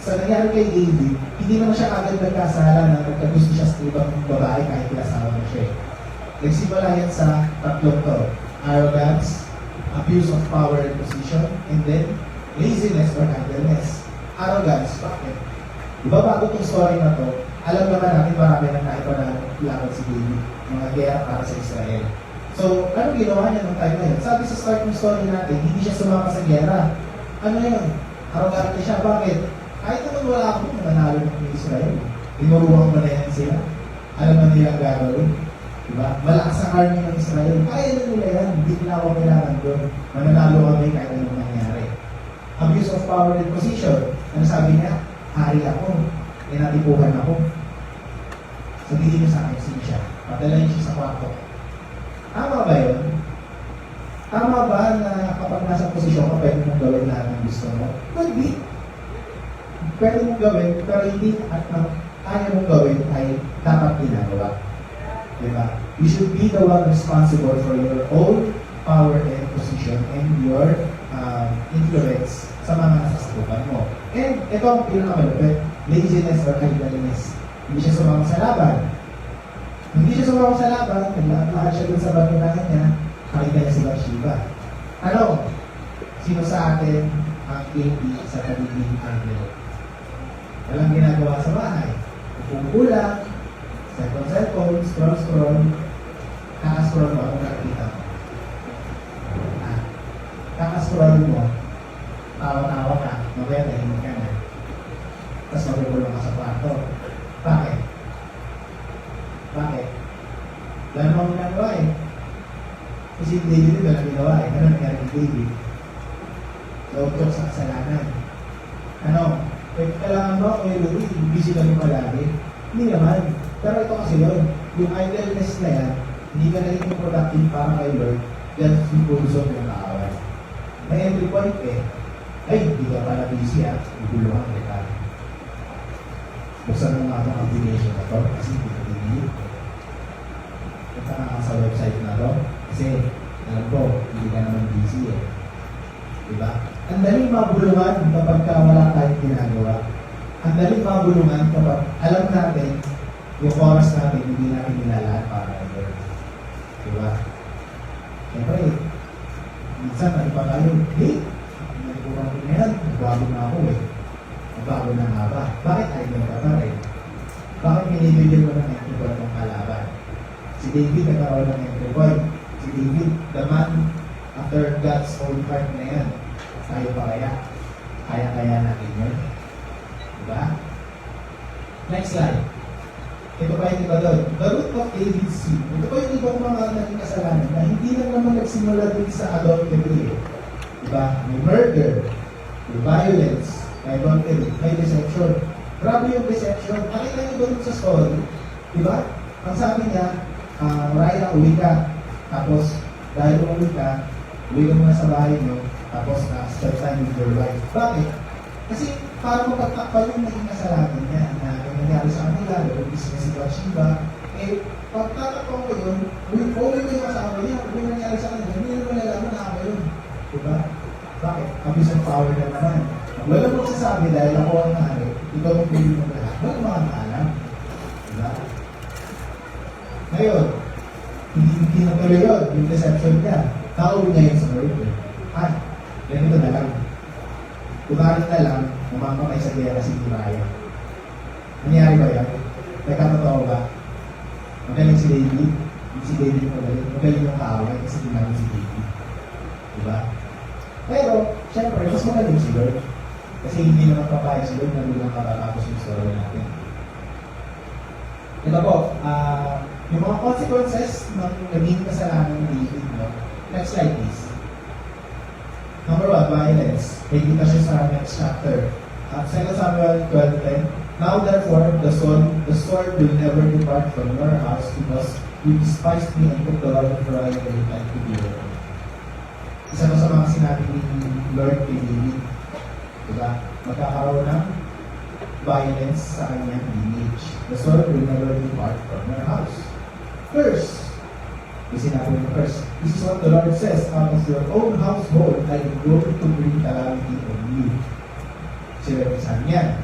sa nangyari kay David, hindi naman siya agad nagkasala na nagkagusto siya sa ibang babae kahit pinasawa na siya. Nagsimula yan sa tatlong to. Arrogance, abuse of power and position, and then laziness or idleness. Arrogance, bakit? Diba bago itong story na to, alam naman natin marami nang naipanalaban si David, mga gera para sa Israel. So, ano ginawa niya nung time na yun? Sabi sa start ng story natin, hindi siya sumama sa gera. Ano yun? Arrogante siya. Bakit? Kahit naman wala akong nanalo ng Israel. Inuruwang mo na yan sila. Alam na nilang gagawin. Diba? Malakas ang army ng Israel. Kaya na nila yan. Hindi nila ako kailangan doon. Mananalo kami kahit anong nangyari. Abuse of power and position. Ano sabi niya? Hari ako. Inatipuhan ako. Sabihin niyo sa akin, sino siya? Padalayin siya sa kwarto. Tama ba yun? Tama ba na kapag nasa posisyon ka, pwede mong gawin lahat ng gusto mo? Pwede. Pwede mong gawin, pero hindi at kaya mong gawin ay dapat ginagawa. Diba? You should be the one responsible for your own power and position and your influence sa mga nasasakupan mo. And ito ang pinakamalupit, laziness or idleness. Hindi siya sumama sa laban. Hindi siya sumama sa laban, naglalakad siya dun sa baginahan niya, nakita niya si Bathsheba. Ano? Sino sa atin ang baby sa pagiging angel? Walang ginagawa sa bahay. Upo lang, cellphone, scroll, kakascroll mo, anong nakikita mo? Kakascroll mo, tawa-tawa ka, mamaya tahimik ka na. Tapos magulong ka sa kwarto. Bakit? Bakit? Wala namang ginagawa eh. Kasi David ito lang ginawa eh. Ano nangyari kay David? Logtok sa kasalanan. Ano? Kailangan ba kung yung Louis, busy kami palagi? Hindi naman. Pero ito kasi yun. Yung idleness na yan, hindi ka naging productive para kay Lord, yan yung puso ng kaaway. May entry point eh. Ay, hindi ka pala busy ah. Ibuluhan kita. Buksan mo nga itong application na to kasi hindi ka dinili. Punta ka sa website na to kasi alam ko, hindi ka naman busy eh. Diba? Ang daling mabulungan kapag wala tayong ginagawa. Ang daling mabulungan kapag alam natin yung oras natin, hindi natin nilalaan para kay diba? Siyempre, minsan ano pa tayo, hey, nagpurang ko na yan, nagbago na ako eh. Nagbago na nga ba? Bakit idol ka pa rin? Bakit binibigyan mo ng entry point ng kalaban? Si David nagkaroon ng entry point. Si David, the man after God's own heart na yan. Tayo pa kaya? Kaya natin yun. Diba? Next slide. Ito pa Nakabay ba doon? The root of David's sin. Ito po yung ibang mga naging kasalanan na hindi lang naman nagsimula din sa adultery. Diba? May murder, may violence, may adultery, may deception. Grabe yung deception. Nakita niyo doon sa story, diba? Ang sabi niya, Raya, uwi ka. Tapos, dahil umuwi ka muna sa bahay niyo, tapos spend time with your wife. Bakit? Kasi para mapagtakpan yung naging kasalanan niya na yung nangyari sa kanila, lubis niya si Bathsheba, pagtatakpan ko yun, uwi ko yung asawa niya, yung nangyari sa kanila, hindi naman nalalaman na ako yun. Diba? Bakit? Abuse of power na naman. Wala mo sasabi dahil ako ang nangyari, ikaw ang pili mo lahat. Wala mga naalam. Diba? Ngayon, hindi na tuloy yun, yung deception niya. Tawag niya yun sa murder. Ganito na lang. Kumarin na lang, umamakay sa gera si Uriah. Nangyari ba yan? Nagkatotoo ba? Magaling si David. Si David magaling. Magaling yung kaaway kasi ginamit si David. Diba? Pero, syempre, mas magaling si Lord. Kasi hindi naman papayag si Lord na bilang katatapos yung story natin. Ito po, yung mga consequences ng naging kasalanan ni David. No? Next slide, please. Number 1, violence. May kita siya sa next chapter. 2 Samuel 12:10. Now therefore, the sword will never depart from your house because you despised me and took the Lord of Uriah the Hittite to be your own. Isa na sa mga sinabi ni Lord kay David. Diba? Magkakaroon ng violence sa kanyang image. The sword will never depart from your house. First, yung sinabi mo first, this is what the Lord says, out of your own household, I am going to bring calamity on you. Sinabi sa kanya.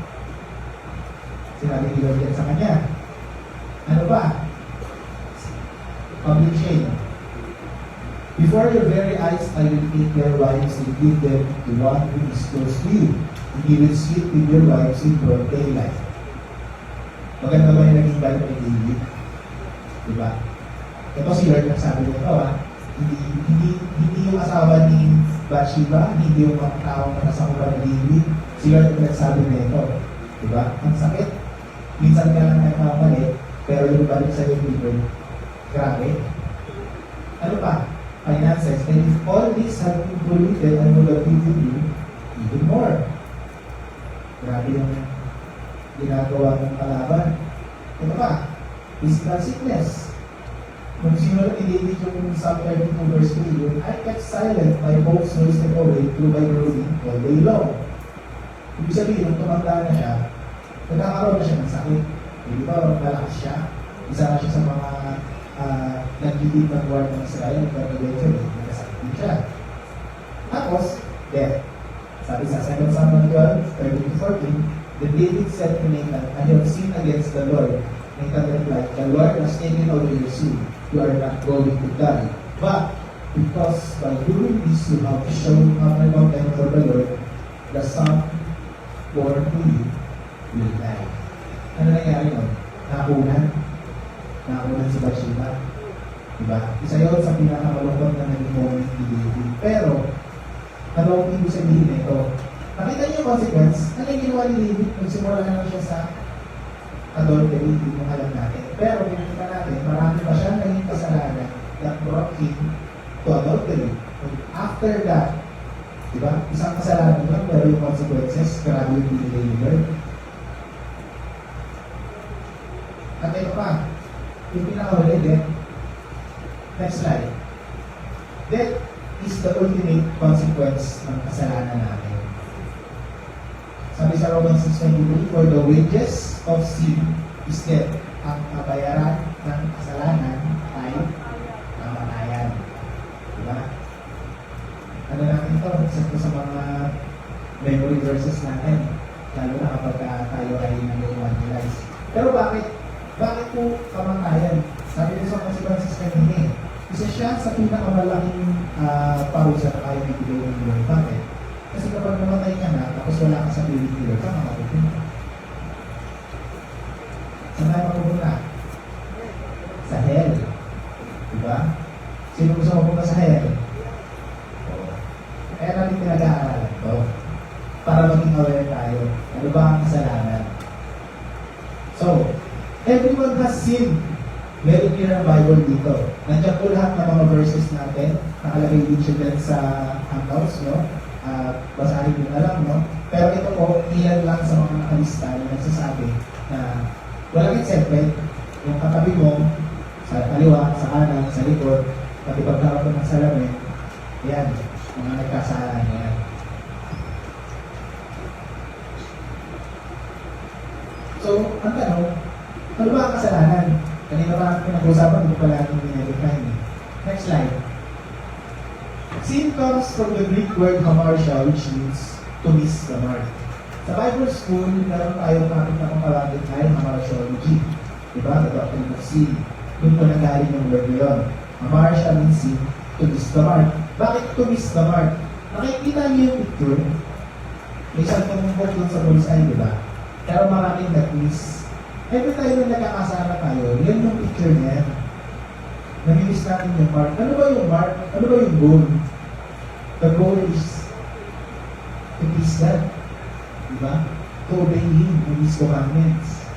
Sinabi ni Lord yan sa kanya. Ano ba? Public shame. Before your very eyes, I will take your wives and give them to one who is close to you. And you will sleep with your wives in broad daylight. Maganda ba yung naging balik ni David? Diba? Ito si Lord ang sabi nito, hindi yung asawa ni Bathsheba, hindi yung mga taong nakasakuha ni David. Si Lord ang nagsabi nito. Diba? Ang sakit. Minsan ka lang nagkamali, pero yung balik sa iyo, Lord. Grabe. Ano pa? Finances. And if all these have been polluted, I will have given you even more. Grabe yung ginagawa ng kalaban. Ito pa? Physical sickness. Kung sinulat ni David yung Psalm 32 verse 3, yung I kept silent, my bones wasted away through my groaning all day long. Ibig sabihin, nung tumanda na siya, nagkakaroon na siya ng sakit. Hindi ba, malakas siya. Isa na siya sa mga nagdidid ng war ng Israel, pero eventually, nagkasakit din siya. Tapos, death. Sabi sa 2 Samuel 12, 13-14, then David said to Nathan, I have sinned against the Lord. Nathan replied, the Lord has taken away your sin. You are not going to die. But because by doing this you have shown honor contempt for the Lord, the son born to you will die. Ano nangyari nun? Nakunan si Bathsheba. Diba? Isa yun sa pinakamalungkot na naging moment ni David. Pero, ano ang ibig sabihin nito? Nakita niyo yung consequence? Ano yung ginawa ni David? Nagsimula na lang siya sa adultery, hindi mo alam natin. Pero pinakita natin, marami pa siya naging kasalanan that brought him to adultery. And after that, diba? Isang kasalanan lang, pero yung consequences, grabe yung binigay ni Lord. At ito pa, yung pinakahuli, death. Next slide. Death is the ultimate consequence ng kasalanan natin. Sabi sa Romans 6:23, for the wages of sin is death. Ang kabayaran ng kasalanan ay kamatayan. Diba? Ano natin ito? Isa po sa mga memory verses natin. Lalo na kapag tayo ay nag-evangelize. Pero bakit? Bakit po kamatayan? Sabi rin sa consequences kanina eh. Isa siya sa pinakamalaking parusa na kaya ibigay ng Lord. Bakit? Kasi kapag namatay ka na, tapos wala ka sa piling ni Lord, saan ka mapupunta? Saan tayo mapupunta? Sa hell. Diba? Sino gusto mapunta sa hell? Kaya natin pinag-aaralan ito. Para maging aware tayo. Ano ba ang kasalanan? So, Everyone has sinned. Very clear ang Bible dito. Nandiyan po lahat ng mga verses natin. Nakalagay din siya dyan sa handouts, no? Basahin nyo na lang, no? Pero ito po, ilan lang sa mga nakalista na nagsasabi na walang excepted. Yung katabi mo, sa kaliwa, sa kanan, sa likod, pati pagkakapon ng salamin, yan, mga nagkasala na yan. So, ang tanong, ano ba ang kasalanan? Kanina pa pinag-usapan, hindi pa lagi nililifine. Next slide. Sin comes from the Greek word hamartia, which means to miss the mark. Sa Bible school, meron tayong topic na kung palagin ay hamartiology. Diba? The doctrine of sin. Doon po nanggaling yung word na yun. Hamartia means sin, to miss the mark. Bakit to miss the mark? Nakikita niyo yung picture. May isang tumungkot doon sa bullseye, diba? Pero maraming nag-miss. Every time na nagkakasama tayo, yan yung picture niya. Nami-miss natin yung mark. Ano ba yung mark? Ano ba yung goal? The goal is to please God. Diba? To obey Him and His commandments.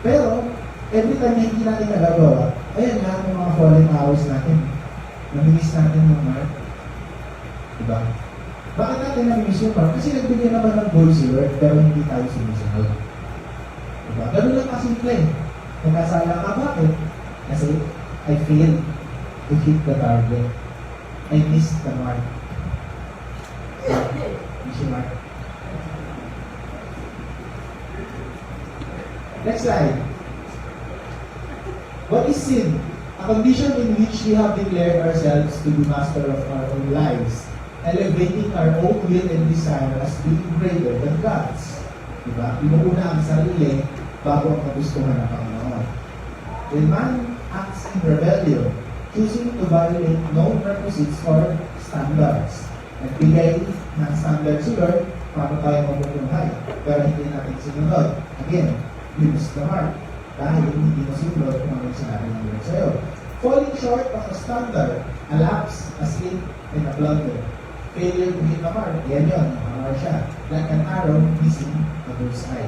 Pero, every time na hindi natin nagagawa, ayan nga yung mga fallen hours natin. Nami-miss natin yung mark. Diba? Bakit natin nami-miss yung mark? Kasi nagbigay naman ng goal si Lord, pero hindi tayo sumusunod. Diba? Ganun lang kasimple. Nagkasala ka, bakit? Kasi I failed to hit the target. I missed the mark. Miss yung mark. Next slide. What is sin? A condition in which we have declared ourselves to be master of our own lives, elevating our own will and desire as being greater than God's. Diba? Inuuna ang sarili bago ang kagustuhan ng Panginoon. When man acts in rebellion, choosing to violate known requisites or standards. Nagbigay ng standard si Lord para tayo mabubuhay. Pero hindi natin sinunod. Again, we miss the mark. Dahil hindi mo sinunod kung ano sinabi ng Lord sa'yo. Falling short of a standard, a lapse, a slip, and a blunder. Failure to hit the mark. Yan yun. Hamar siya. Like an arrow missing the bullseye.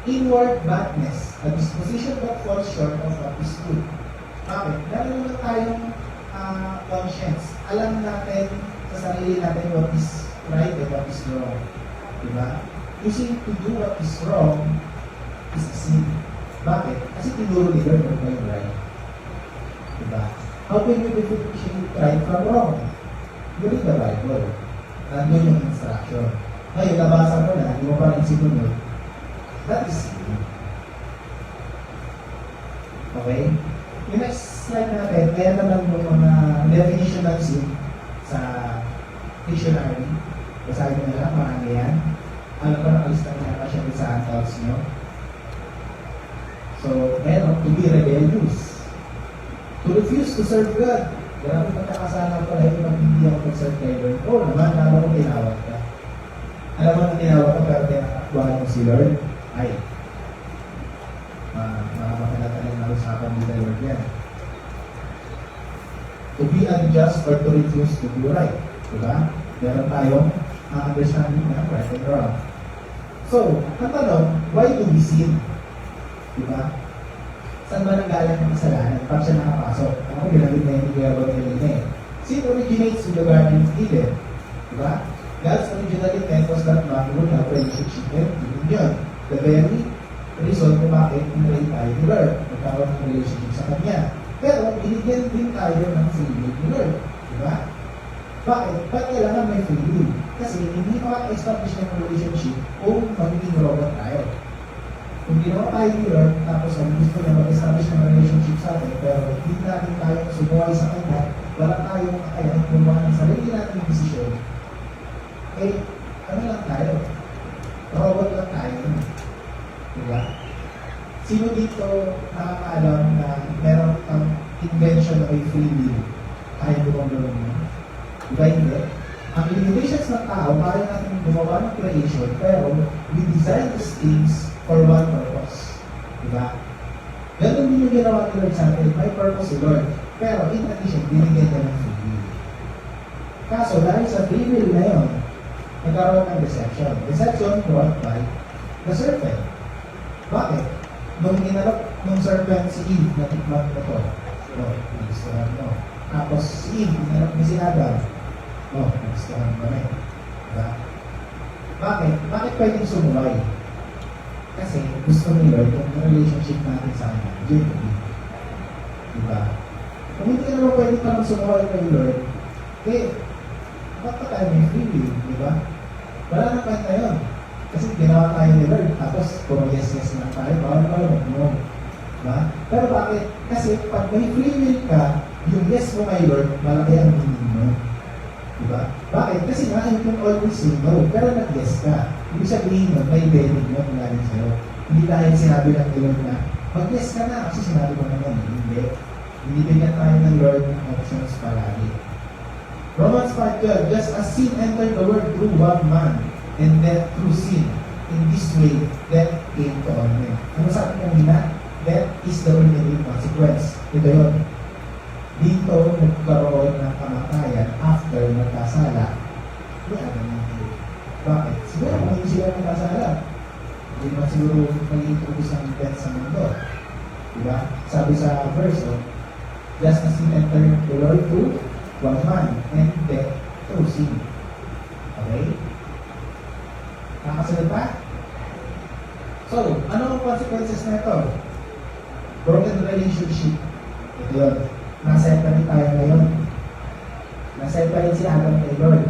Inward badness, a disposition that falls short of what is good. Bakit? Meron naman tayong conscience. Alam natin sa sarili natin what is right and what is wrong. Diba? Choosing to do what is wrong is a sin. Bakit? Kasi tinuro ni Lord what is right. Diba? How can you differentiate right from wrong? Read the Bible. Nandun yung instruction. Ngayon, nabasa mo na, hindi mo pa rin sinunod. That is sin. Okay? Yung next slide natin, kaya naman yung mga definition ng sin sa dictionary. Basahin mo na lang, marami yan. Alam ko nakalista na siya sa handouts nyo. So, meron, to be rebellious. To refuse to serve God. Grabe pagkakasala ko na ito, hindi ako mag-serve kay Lord. Oo naman, alam mo tinawag ka. Alam mo na tinawag ka, pero tinatakbuhan mo si Lord. Ay, makakatalang na usapan dito Lord yan. To be unjust or to refuse to do right. Diba? Meron tayong understanding na right and wrong. So, ang tanong, why do we sin? Diba? Saan ba nanggaling ng kasalanan? Paano siya nakapasok? Ako, ginamit na hindi kaya ba nilin eh. Sin originates in the Garden of Eden. Diba? God's original intent was that man would have relationship with Him. The very reason kung bakit pinray tayo ni Lord. Magkaroon ng relationship sa Kanya. Pero, binigyan din tayo ng free will ni Lord. Diba? Bakit? Ba't kailangan may free will? Kasi hindi maka-establish ng relationship kung magiging robot tayo. Kung ginawa tayo ni Lord, tapos ang gusto niya mag-establish ng relationship sa atin, pero hindi natin tayo sumuhay sa Kanya, wala tayong kakayahan gumawa ng sarili natin yung desisyon, eh, ano lang tayo? Robot lang tayo. Diba? Sino dito nakakaalam na meron ang invention na may free will? Kaya gawang gawin mo? Diba hindi? Ang limitations ng tao, kaya natin gumawa ng creation, pero we design these things for one purpose. Diba? Ganun din yung ginawa ni Lord sa atin. May purpose si Lord. Pero in addition, binigyan niya ng free will. Kaso, dahil sa free will na yun, nagkaroon ng deception. Deception brought by the serpent. Bakit? nung inarap nung serpent si Eve, natikman ko to. So, nagustuhan mo. Tapos si Eve, inarap niya si Adam. Oh, nagustuhan mo rin. Diba? Bakit? Bakit pwedeng sumuway? Kasi gusto ni Lord yung relationship natin sa kanya. Genuine. Diba? Kung hindi ka naman pwede pa sumuway kay Lord, ba't pa tayo may free will? Diba? Wala na pa yun. Kasi ginawa tayo ni Lord, tapos puro yes lang tayo, bawal pa lang no. Diba? Pero bakit? Kasi pag may free will ka, yung yes mo kay Lord, malaki ang meaning mo. Diba? Bakit? Kasi nga, you can always say no, pero nag-yes ka. Ibig sabihin mo, may bedding mo kung galing sa'yo. Hindi dahil sinabi lang ni Lord na, mag-yes ka na, kasi sinabi ko naman, hindi. Binibigyan tayo ng Lord ng options palagi. Romans 5:12, just as sin entered the world through one man, and death through sin. In this way, death came to all men. Ano sabi kanina? Death is the only consequence. Ito yun. Dito, nagkaroon ng kamatayan after nagkasala. Hindi agad ng Diyos. Bakit? Siguro kung hindi sila nagkasala, hindi naman siguro mag-introduce ng death sa mundo. Diba? Sabi sa verse, just as sin entered the world through one man, and death through sin. Okay? Nakasunod pa? So, ano ang consequences na ito? Broken relationship. Ito yun. Naseparate tayo ngayon. Naseparate si Adam kay Lord.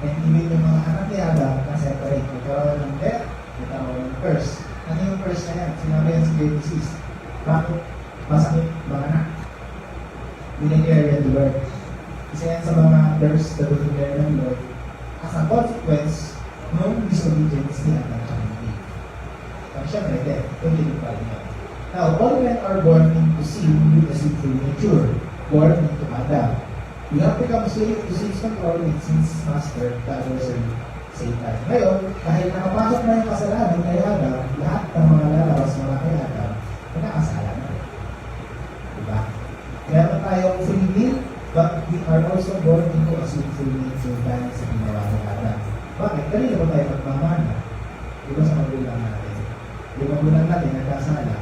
And even yung mga anak ni Adam, naseparate. Nagkaroon ng death, nagkaroon ng curse. Ano yung curse na yan? Sinabi yan si Genesis. Bakit? Masakit mga anak. Binigay yan ni Lord. Isa yan sa mga curse na binigay ng Lord. As a consequence, nung disobedience ni Adam sa Eve. Pero syempre, death. Tuloy pa rin yan. Now, all men are born into sin with a sinful nature, born into Adam. We have become slave to sin's control with sin's master, the adversary, Satan. Ngayon, dahil nakapasok na yung kasalanan kay Adam, lahat ng mga lalabas mula kay Adam, nakasala na. Diba? Meron tayong free will, but we are also born into a sinful nature dahil sa ginawa ni Adam. Bakit? Kanina ba tayo magmamana? Diba sa magulang natin? Yung magulang natin nagkasala,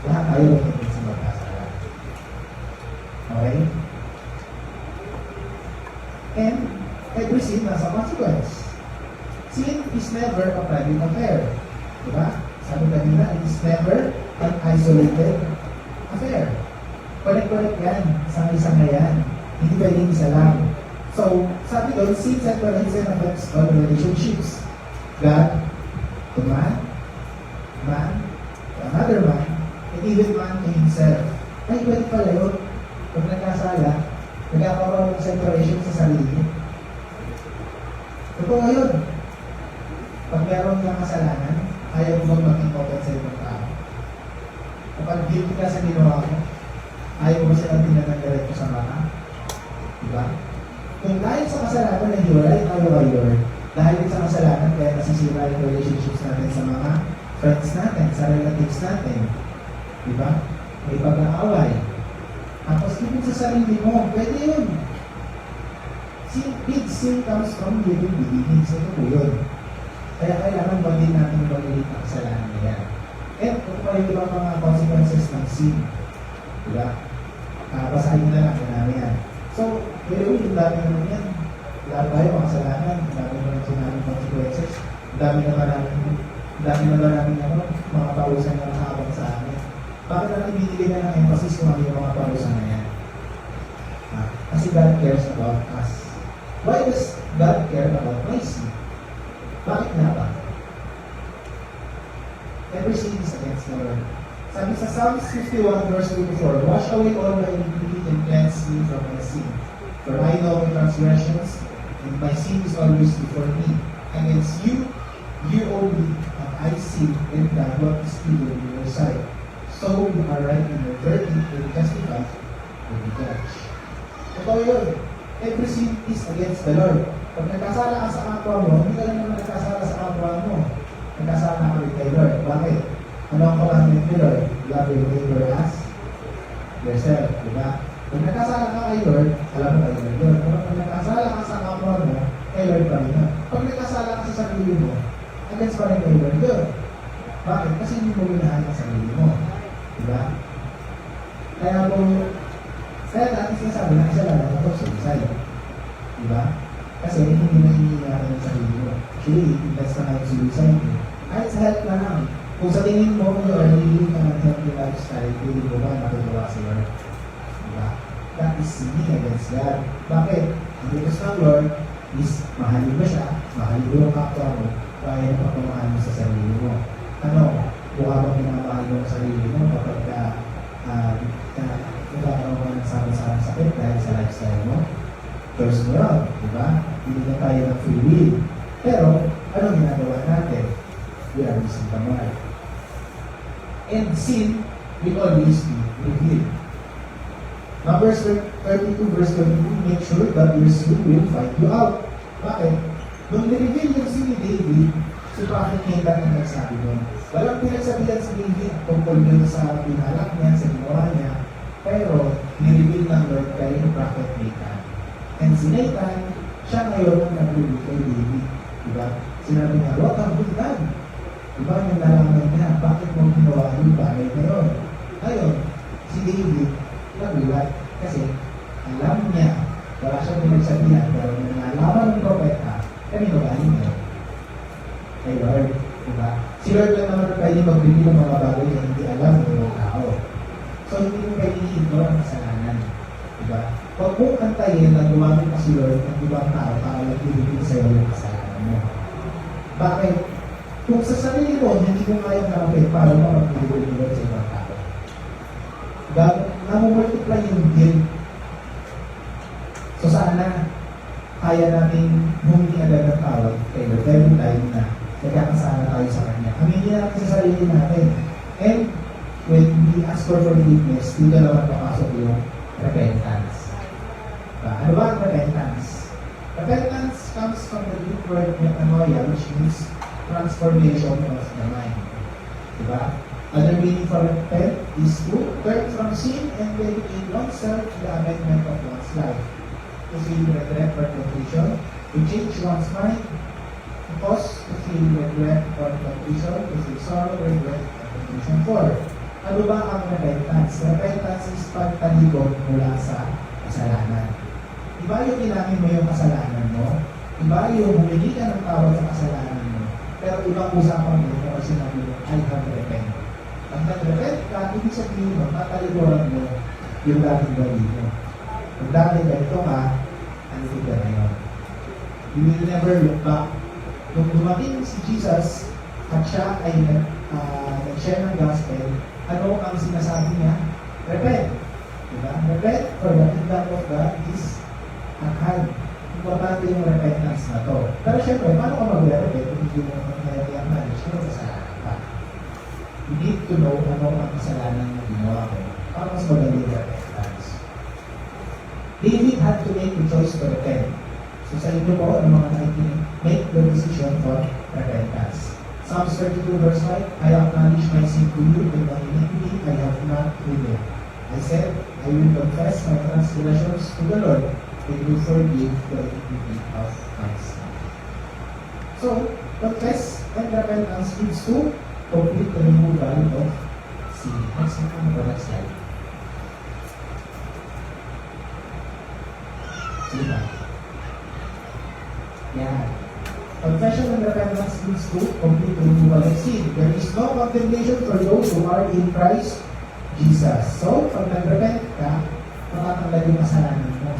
lahat tayo magiging sa magkasala. Okay? And every sin has a consequence. Sin is never a private affair. Diba? Sabi kanina, it is never an isolated affair. Connect yan. Isang-isang na yan. Hindi pwedeng isa lang. So, sabi doon, sin separates and affects all relationships. God, to man, man, to another man, and even man to himself. Ay, pwede pala yun. Pag nagkasala, nagkakaroon ng separation sa sarili. Totoo yun. Pag meron kang kasalanan, ayaw mo maging open sa ibang tao. Kapag guilty ka sa ginawa mo, ayaw mo silang tinatanggalit mo sa mata. Diba? Kung dahil sa kasalanan na hiwalay tayo kay Lord, dahil sa kasalanan, kaya nasisira yung relationships natin sa mga friends natin, sa relatives natin. Diba? May pag-aaway. Tapos ibig sa sarili mo, pwede yun. Big sin comes from living beginnings. Ito po yun. Kaya kailangan ba din natin mag-ulit ang kasalanan na yan. And kung pa yung ibang mga consequences ng sin. Diba? Basahin mo na lang, marami yan. So, pero yung dami naman yan. Dami tayo mga kasalanan, dami naman sinaming consequences, dami naman namin mga pausan na nakahabang sa amin. Bakit natin binibigyan ng emphasis kung ano yung mga pausan na yan? Kasi God cares about us. Why does God care about my sin? Bakit nga ba? Every sin is against the Lord. Sabi sa Psalms 51 verse 24, wash away all my iniquity and cleanse me from my sin. For I know my transgressions, and my sin is always before me. Against you, you only have I sinned and done what is evil in your sight. So you are right in your verdict and justify when you judge. Totoo yun. Every sin is against the Lord. Pag nagkasala ka sa kapwa mo, hindi ka lang naman nagkasala sa kapwa mo. Nagkasala ka rin kay Lord. Bakit? Ano ang commandment ni Lord? Love your neighbor as yourself. Diba? Kung nagkasala ka kay Lord, alam mo kay Lord. Pero kung nagkasala ka sa kapwa mo, kay Lord pa rin yun. Pag nagkasala ka sa sarili mo, against pa rin kay Lord yun. Bakit? Kasi hindi mo minahan ang sarili mo. Diba? Kaya natin sinasabi na isa lang ako suicide. Diba? Kasi hindi na hinihingaran ng sarili mo. Actually, invest na nga yung suicide. Kahit sa health na lang. Kung sa tingin mo, nagiging ka ng healthy lifestyle, pwede mo ba natutuwa sa Lord? Diba? That is sinning against God. Bakit? Ang request ng Lord is mahalin mo siya, mahalin mo yung kapwa mo, kaya na pagmamahal mo sa sarili mo. Ano? Mukha bang pinamahal mo sa sarili mo kapag nagkakaroon ka ng sama-sama sakit dahil sa lifestyle mo? First mo yun, diba? Hindi na tayo ng free will. Pero, anong ginagawa natin? We are missing the mark. And sin will always be revealed. Numbers 32 verse 22, make sure that your sin will find you out. Bakit? Nung nireveal yung sin ni David, si Prophet Nathan ang nagsabi nun. Walang pinagsabihan si David tungkol yun sa pinalak niya, sa ginawa niya, pero nireveal ng Lord kay Prophet Nathan. And si Nathan, siya ngayon ang nag-reveal kay David. Diba? Sinabi niya, what have you done? Diba? Yung nalaman niya, bakit mo ginawa yung bagay na yun? Ngayon, si David, nagulat. Kasi, alam niya, wala siyang pinagsabihan, pero nung nalaman ng propeta, kanino galing niya? Kay Lord. Diba? Si Lord lang naman pwede magbigay ng mga bagay na hindi alam ng mga tao. So, hindi mo pwede i-ignore ang kasalanan. Diba? Huwag mong antayin na gumamit ka si Lord ng ibang tao para magbibigay sa'yo yung kasalanan mo. Bakit? Kung sa sarili mo, hindi mo kayang nakapit para magbibigay ni Lord sa ibang tao. Namumultiply yung guilt. So sana, kaya natin humingi agad ng tawad kay Lord every time na nagkakasala tayo sa Kanya. Aminin natin sa sarili natin. And when we ask for forgiveness, dito naman papasok yung repentance. Ano ba ang repentance? Repentance comes from the Greek word metanoia, which means transformation of the mind. Diba? Other meaning for repent is to turn from sin and dedicate oneself to the amendment of one's life. To feel regret or contrition, to change one's mind, to cause to feel regret or contrition, to feel sorrow, regret, or contrition for. Ano ba ang repentance? Repentance is pagtalikod mula sa kasalanan. Iba yung ilamin mo yung kasalanan mo, iba yung humingi ka ng tawad sa kasalanan mo, pero ibang usapan mo kung sinabi mo, I have repented. Pag nag-repent ka, ibig sabihin mo, tatalikuran mo yung dating gawin mo. Kung dating ganito ka, ano ka na yun? You will never look back. Nung dumating si Jesus at siya ay nag-share ng gospel, ano ang sinasabi niya? Repent. Diba? Repent for the kingdom of God is at hand. Importante yung repentance na to. Pero syempre, paano ka mag-repent kung hindi mo i-acknowledge kung kasalanan ka? You need to know ano ang kasalanan na ginawa ko para mas magaling yung repentance. David had to make the choice to repent. So sa inyo po, ang mga nakikinig, make the decision for repentance. Psalms 32 verse 5, I acknowledge my sin to you, and my iniquity I have not hidden. I said, I will confess my transgressions to the Lord, and will forgive the iniquity of my sin. So, confess and repentance leads to complete the removal of sin. Next slide. Sila. Yan. Confession and repentance leads to complete removal of sin. There is no condemnation for those who are in Christ Jesus. So, pag nag-repent ka, matatanggal yung kasalanan mo.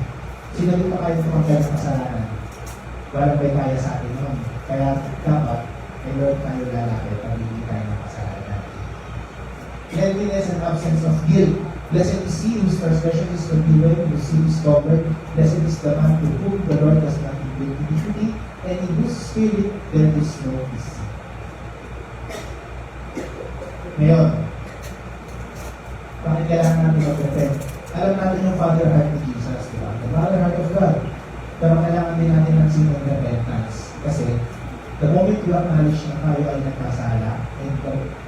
Sino dito kayo tumatanggal ng kasalanan? Walang may kaya sa atin nun. Kaya dapat, kay Lord tayo lalapit pag hindi tayo ng kasalanan. Cleanliness and absence of guilt. Blessed is he whose transgression is forgiven, whose sin is covered. Blessed is the man to whom the Lord does not impute iniquity, and in whose spirit there is no deceit. Ngayon, bakit kailangan natin mag-repent? Alam natin yung Father Heart ni Jesus, di ba? The Father Heart of God. Pero kailangan din natin ng sin of repentance. Kasi, the moment you acknowledge na tayo ay nagkasala, and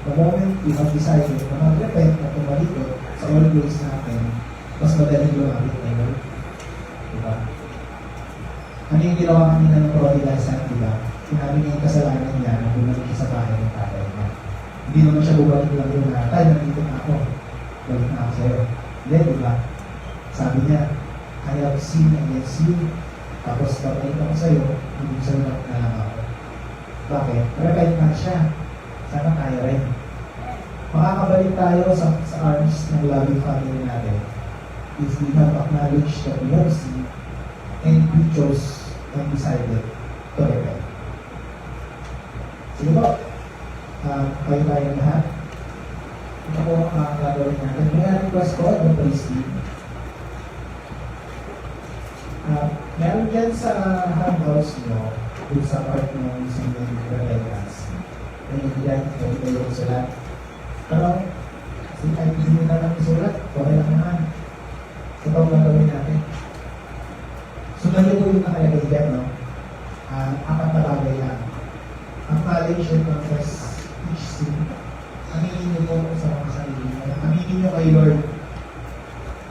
the moment you have decided na mag-repent at tumalikod sa all ways natin, mas madaling lumapit na yun. Diba? Ano yung ginawa kanina ng prodigal son, diba? Sinabi niya yung kasalanan niya na bumalik siya sa bahay ng tatay niya. Hindi naman siya bumalik lang yung tayo, nandito na ako. balik na ako sa'yo. Hindi, di ba? Sabi niya, I have sinned against you. Tapos babalik ako sa'yo, hindi sa'yo na lang ako. Bakit? Repent na siya. Sana kaya rin. Makakabalik tayo sa arms ng loving family natin if we have acknowledged that we have sinned and we chose and decided to repent. Sige po, kayo tayong lahat. Ito po ang gagawin natin. May request ko, the praise team. Meron dyan sa handouts nyo, dun sa part ng single repentance. Yan, kayo sila. Pero, kahit hindi mo na lang isulat, okay lang naman. Ito ang gagawin natin. Sundan nyo po yung nakalagay dyan, no? Apat na bagay lang. Acknowledge and confess each sin. Aminin nyo po sa mga sarili nyo. Aminin nyo kay Lord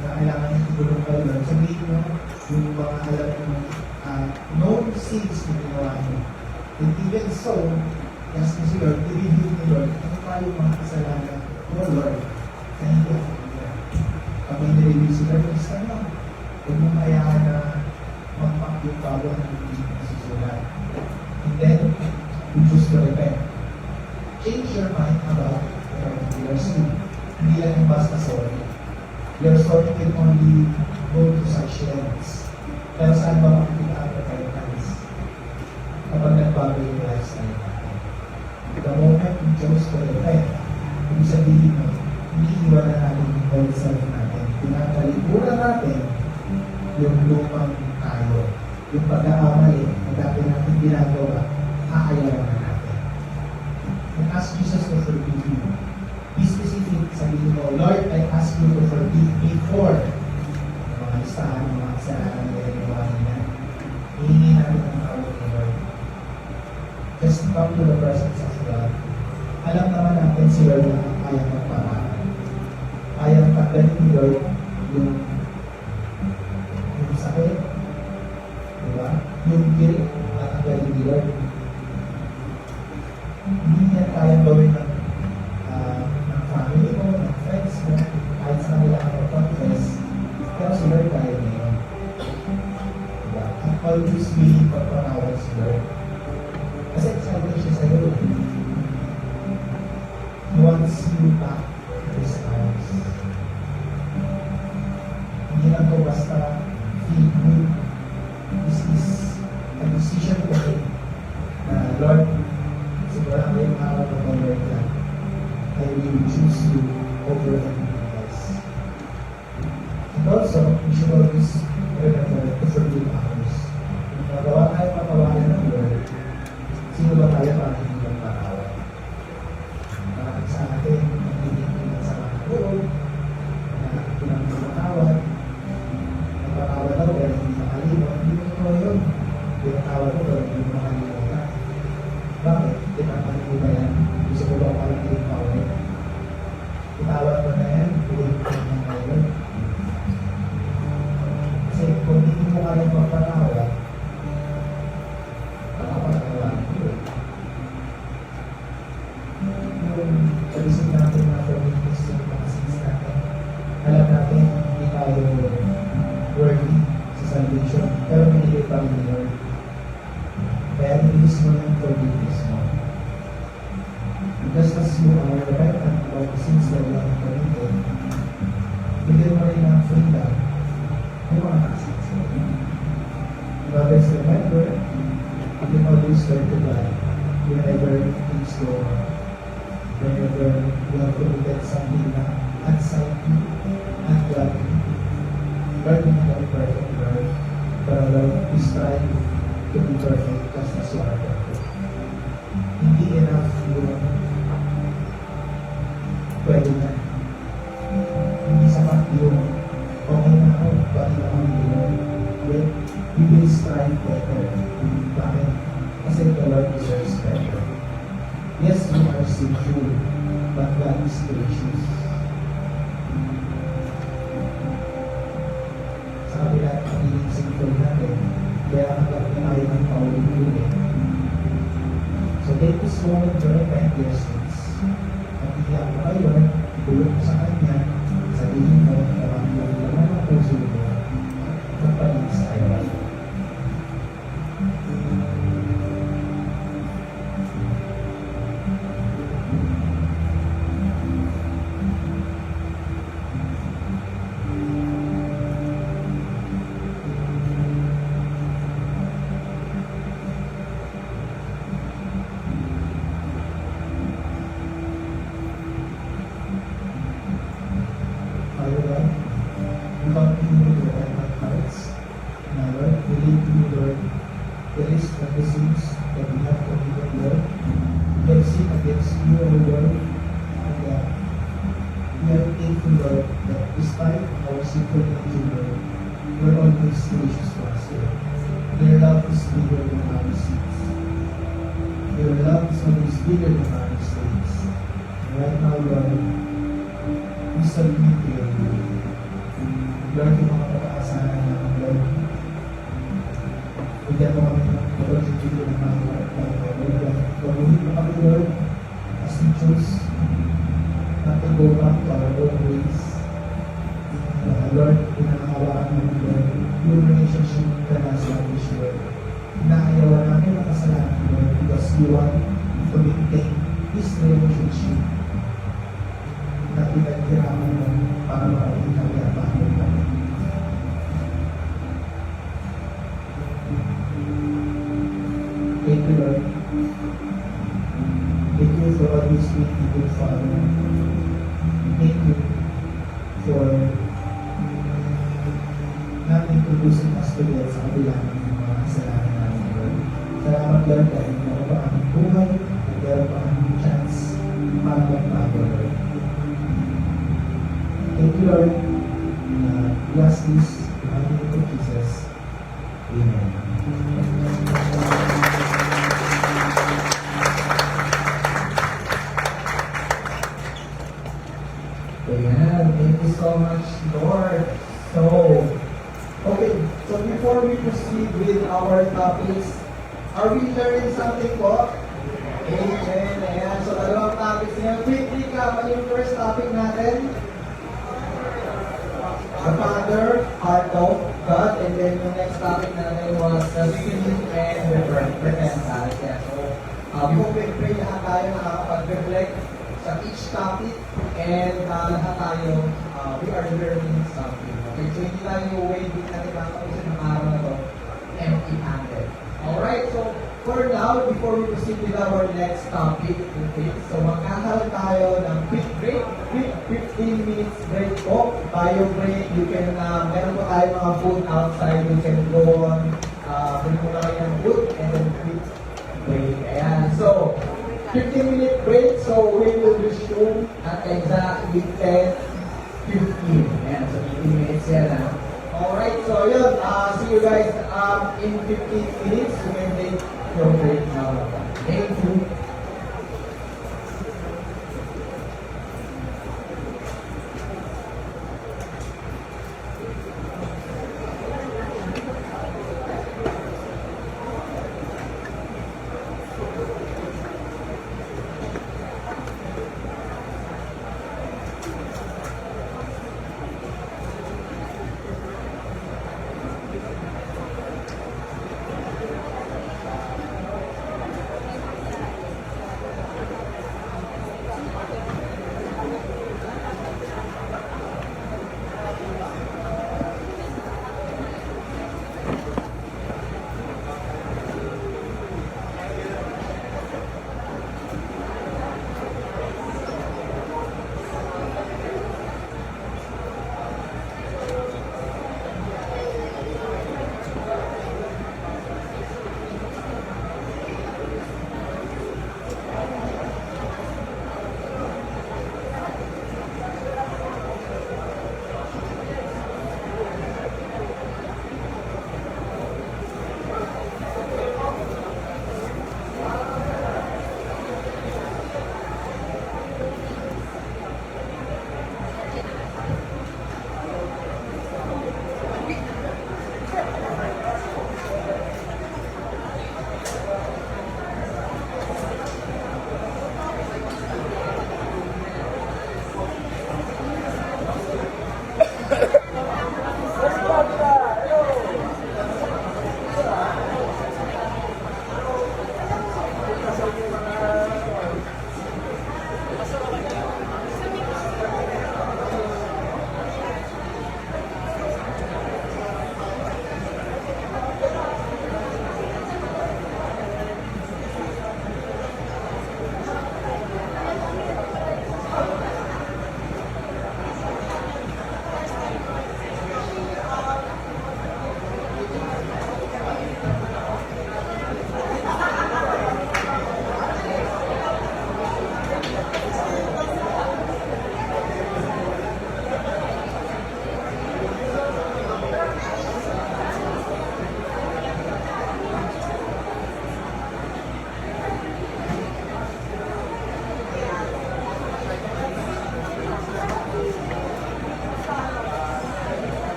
na kailangan nyo tulong kay Lord. Sabihin nyo yung mga alam nyo known sins na ginawa nyo. And even so, ask mo si Lord, i-review ni Lord, ano pa yung mga kasalanan mo, Lord, na hindi ako nila. Pag may nireview si Lord, is ano, huwag mong hayaan na magpak yung bago ng hindi nasusulat. And then, you choose to repent. Change your mind about your sin. Hindi lang yung basta sorry. Your sorry can only go to such lengths. Pero saan ba makikita ang repentance? Kapag nagbago yung lifestyle natin. The moment we chose to repent, ibig sabihin mo, iniiwan na natin yung old self natin. Pinapalikuran natin yung lumang tayo. Yung pag-aamali na dati natin ginagawa, kakayawan na natin. And ask Jesus to forgive you. Be specific, sabihin mo, Lord, I ask you to forgive me for mga listahan ng mga kasalanan na ginagawa niya. Hihingi natin ang tawag ni Lord. Just come to the presence of God. Alam naman natin si Lord na kayang magpamahan. Kayang tanggalin ni Lord yung sakit, diba? Yung guilt at tanggalin ni Lord. Hindi niya kayang gawin ng family mo, ng friends mo, kahit sa kanila ka mag-confess. Pero si Lord kaya niya yun. Diba? At always willing pagpatawad si Lord. Kasi sabi siya sa iyo, He wants you back to His arms. Hindi lang ko basta feel good. This is a decision to take na Lord, siguro ako yung araw na Lord na I will choose you over anything else. And also, we should always remember to forgive others. Kung magawa tayo matawanan ng Lord, sino ba tayo para hindi magpatawad? Bakit sa atin, hindi sa mga loob, na pinagpapatawad, nagpatawad daw, pero hindi makalimot, hindi mo ito yun. Pinatawad mo, pero hindi mo makalimutan. Bakit? Tinatawad mo ba yan? Gusto ko ba palang pinatawad? Pinatawad mo na yan, ulit mo na ngayon. Kasi kung hindi mo kayang magpatawad, sabihin natin na forgiveness yung mga sins natin. Alam natin hindi tayo worthy sa salvation, pero pinili pa rin ni Lord. Kaya release mo yung forgiveness mo. Because as you are repentant about the sins that you have committed, bigyan mo rin ng freedom yung mga sins mo. But let's remember, you can always turn to God whenever things go wrong. Whenever you have committed something na unsightly, ungodly. Lord, we are perfect, Lord. But Lord, we strive to be perfect just as you are perfect. Hindi enough yung pwede na. Hindi sapat yung okay na ako, pwede na ako yun. We will strive better. Bakit? Kasi the Lord deserves better. Yes, we are sinful, but God is gracious. Sa kabila ng pagiging sinful natin, kaya hanggang na tayo ng paulit-ulit. So take this moment to repent your sins. At iyak mo kay Lord, tulog mo sa Kanya, without being with our hearts. Now, Lord, we leave to you, Lord, the list of the sins that we have committed, Lord. We have sinned against you, O Lord, and we are thankful, Lord, that despite our sinful nature, Lord, you are always gracious to us, Lord. Your love is bigger than our sins. Your love is always bigger than our mistakes. And right now, Lord, we submit to your will. Lord, yung mga pagkakasalan namin, Lord, bigyan mo kami ng pag-contribute ng mga Lord. Pag-ulit mo kami, Lord, as we choose not to go back to our own ways. Lord, pinangahawakan namin, Lord, yung relationship ka na sa English, Lord. Pinakayawan namin ang kasalanan, Lord, because you want to maintain this relationship na pinaghirapan mo para makaulit kami at makaulit kami. Thank you, Lord. Thank you for always being a good Father. Thank you for not introducing us to God sa kabila ng mga kasalanan namin, Lord. Salamat, Lord, dahil meron pa aming buhay at meron pa aming chance para magbago, Lord. Thank you, Lord. We ask this in the name of Jesus. Amen. Ayan, thank you so much, Lord. So, Okay, so before we proceed with our topics, are we learning something po? Amen. Ayan, so dalawang topics niya. Quick recap, ano yung first topic natin? the Father, heart of God, and then yung next topic natin was the sin and repentance. Yeah, so, Pray lahat tayo nakakapag-reflect sa each topic, and lahat tayo, we are learning something. Okay, so hindi tayo waiting natin makakausap ng araw na to, empty-handed. Alright, so for now, before we proceed with our next topic, okay, so magkakaroon tayo ng quick break, quick 15 minutes break po, bio break, you can, meron po tayo mga food outside, you can go on, bring mo na kayo ng food, and then quick break. Ayan, so, 15-minute break, so we will resume at exactly 10:15. Ayan, so 15 minutes yan. Alright, so yun, see you guys in 15 minutes.